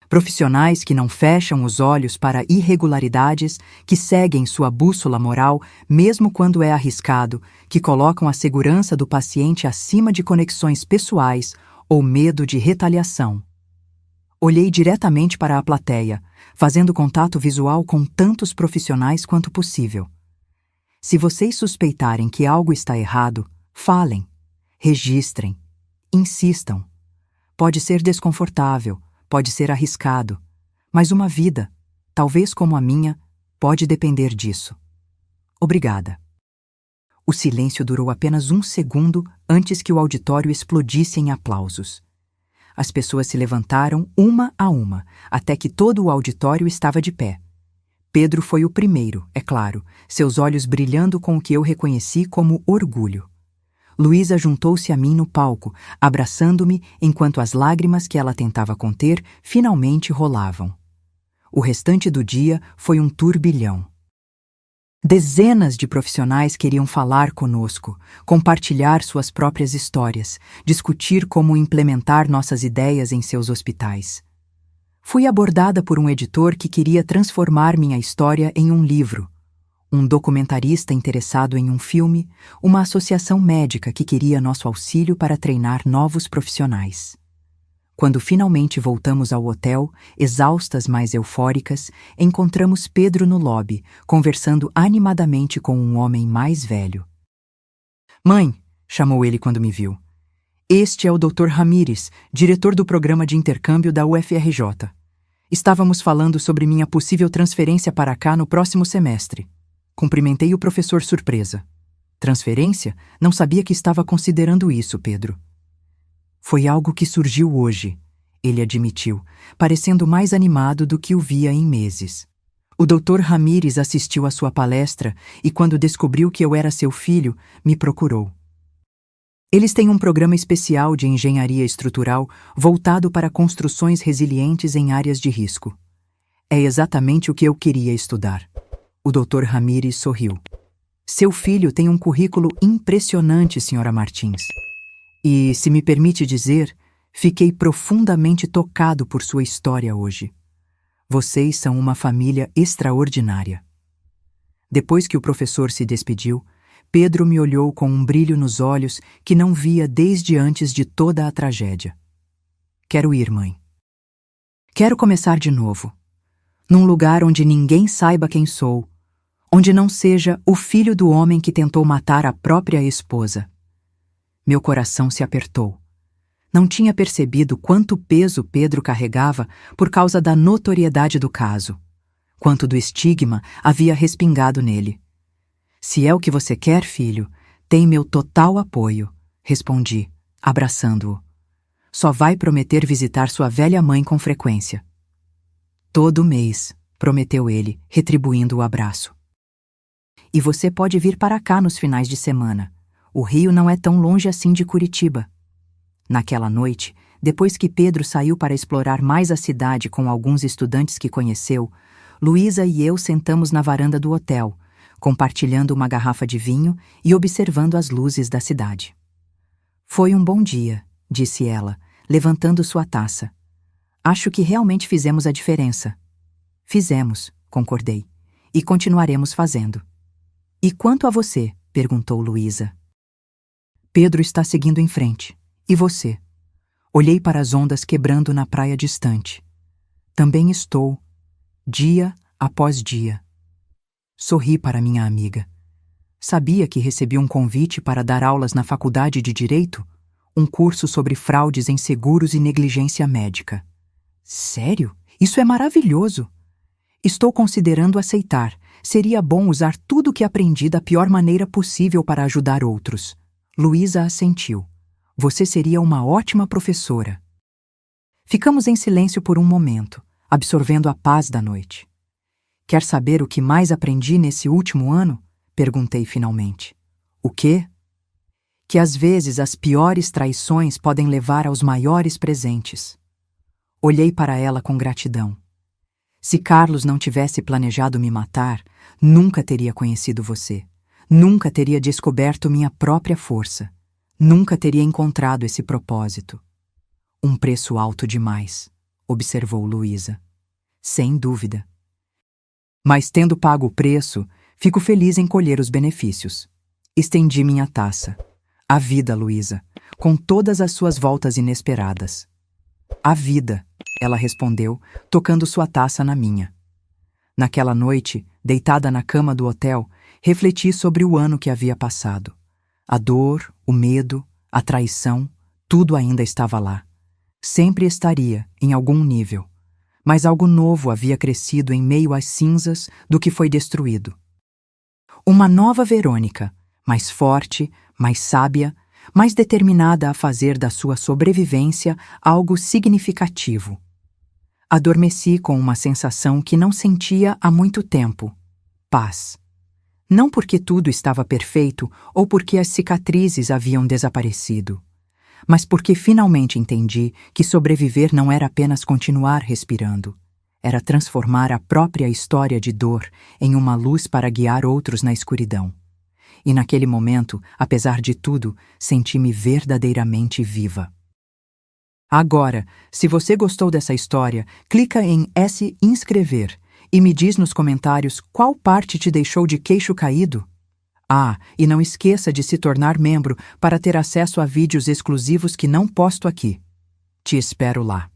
Profissionais que não fecham os olhos para irregularidades, que seguem sua bússola moral, mesmo quando é arriscado, que colocam a segurança do paciente acima de conexões pessoais ou medo de retaliação. Olhei diretamente para a plateia, fazendo contato visual com tantos profissionais quanto possível. Se vocês suspeitarem que algo está errado, falem, registrem, insistam. Pode ser desconfortável, pode ser arriscado, mas uma vida, talvez como a minha, pode depender disso. Obrigada. O silêncio durou apenas 1 segundo antes que o auditório explodisse em aplausos. As pessoas se levantaram uma a uma, até que todo o auditório estava de pé. Pedro foi o primeiro, é claro, seus olhos brilhando com o que eu reconheci como orgulho. Luísa juntou-se a mim no palco, abraçando-me enquanto as lágrimas que ela tentava conter finalmente rolavam. O restante do dia foi um turbilhão. Dezenas de profissionais queriam falar conosco, compartilhar suas próprias histórias, discutir como implementar nossas ideias em seus hospitais. Fui abordada por um editor que queria transformar minha história em um livro, um documentarista interessado em um filme, uma associação médica que queria nosso auxílio para treinar novos profissionais. Quando finalmente voltamos ao hotel, exaustas mas eufóricas, encontramos Pedro no lobby, conversando animadamente com um homem mais velho. "Mãe", chamou ele quando me viu. "Este é o Dr. Ramírez, diretor do programa de intercâmbio da UFRJ. Estávamos falando sobre minha possível transferência para cá no próximo semestre." Cumprimentei o professor surpresa. "Transferência? Não sabia que estava considerando isso, Pedro." "Foi algo que surgiu hoje", ele admitiu, parecendo mais animado do que o via em meses. "O Dr. Ramírez assistiu à sua palestra e, quando descobriu que eu era seu filho, me procurou. Eles têm um programa especial de engenharia estrutural voltado para construções resilientes em áreas de risco. É exatamente o que eu queria estudar." O Dr. Ramírez sorriu. "Seu filho tem um currículo impressionante, Sra. Martins. E, se me permite dizer, fiquei profundamente tocado por sua história hoje. Vocês são uma família extraordinária." Depois que o professor se despediu, Pedro me olhou com um brilho nos olhos que não via desde antes de toda a tragédia. "Quero ir, mãe. Quero começar de novo. Num lugar onde ninguém saiba quem sou, onde não seja o filho do homem que tentou matar a própria esposa." Meu coração se apertou. Não tinha percebido quanto peso Pedro carregava por causa da notoriedade do caso, quanto do estigma havia respingado nele. "Se é o que você quer, filho, tem meu total apoio", respondi, abraçando-o. "Só vai prometer visitar sua velha mãe com frequência." "Todo mês", prometeu ele, retribuindo o abraço. "E você pode vir para cá nos finais de semana. O Rio não é tão longe assim de Curitiba." Naquela noite, depois que Pedro saiu para explorar mais a cidade com alguns estudantes que conheceu, Luísa e eu sentamos na varanda do hotel, compartilhando uma garrafa de vinho e observando as luzes da cidade. "Foi um bom dia", disse ela, levantando sua taça. "Acho que realmente fizemos a diferença." "Fizemos", concordei, "e continuaremos fazendo." "E quanto a você?", perguntou Luísa. "Pedro está seguindo em frente. E você?" Olhei para as ondas quebrando na praia distante. "Também estou, dia após dia." Sorri para minha amiga. "Sabia que recebi um convite para dar aulas na Faculdade de Direito? Um curso sobre fraudes em seguros e negligência médica." "Sério? Isso é maravilhoso." "Estou considerando aceitar. Seria bom usar tudo o que aprendi da pior maneira possível para ajudar outros." Luísa assentiu. "Você seria uma ótima professora." Ficamos em silêncio por um momento, absorvendo a paz da noite. "Quer saber o que mais aprendi nesse último ano?", perguntei finalmente. "O quê?" "Que às vezes as piores traições podem levar aos maiores presentes." Olhei para ela com gratidão. "Se Carlos não tivesse planejado me matar, nunca teria conhecido você. Nunca teria descoberto minha própria força. Nunca teria encontrado esse propósito." "Um preço alto demais", observou Luísa. Sem dúvida. Mas tendo pago o preço, fico feliz em colher os benefícios. Estendi minha taça. A vida, Luísa, com todas as suas voltas inesperadas. A vida, ela respondeu, tocando sua taça na minha. Naquela noite, deitada na cama do hotel, refleti sobre o ano que havia passado. A dor, o medo, a traição, tudo ainda estava lá. Sempre estaria, em algum nível. Mas algo novo havia crescido em meio às cinzas do que foi destruído. Uma nova Verônica, mais forte, mais sábia, mais determinada a fazer da sua sobrevivência algo significativo. Adormeci com uma sensação que não sentia há muito tempo: paz. Não porque tudo estava perfeito ou porque as cicatrizes haviam desaparecido, mas porque finalmente entendi que sobreviver não era apenas continuar respirando, era transformar a própria história de dor em uma luz para guiar outros na escuridão. E naquele momento, apesar de tudo, senti-me verdadeiramente viva. Agora, se você gostou dessa história, clica em S inscrever e me diz nos comentários qual parte te deixou de queixo caído. Ah, e não esqueça de se tornar membro para ter acesso a vídeos exclusivos que não posto aqui. Te espero lá.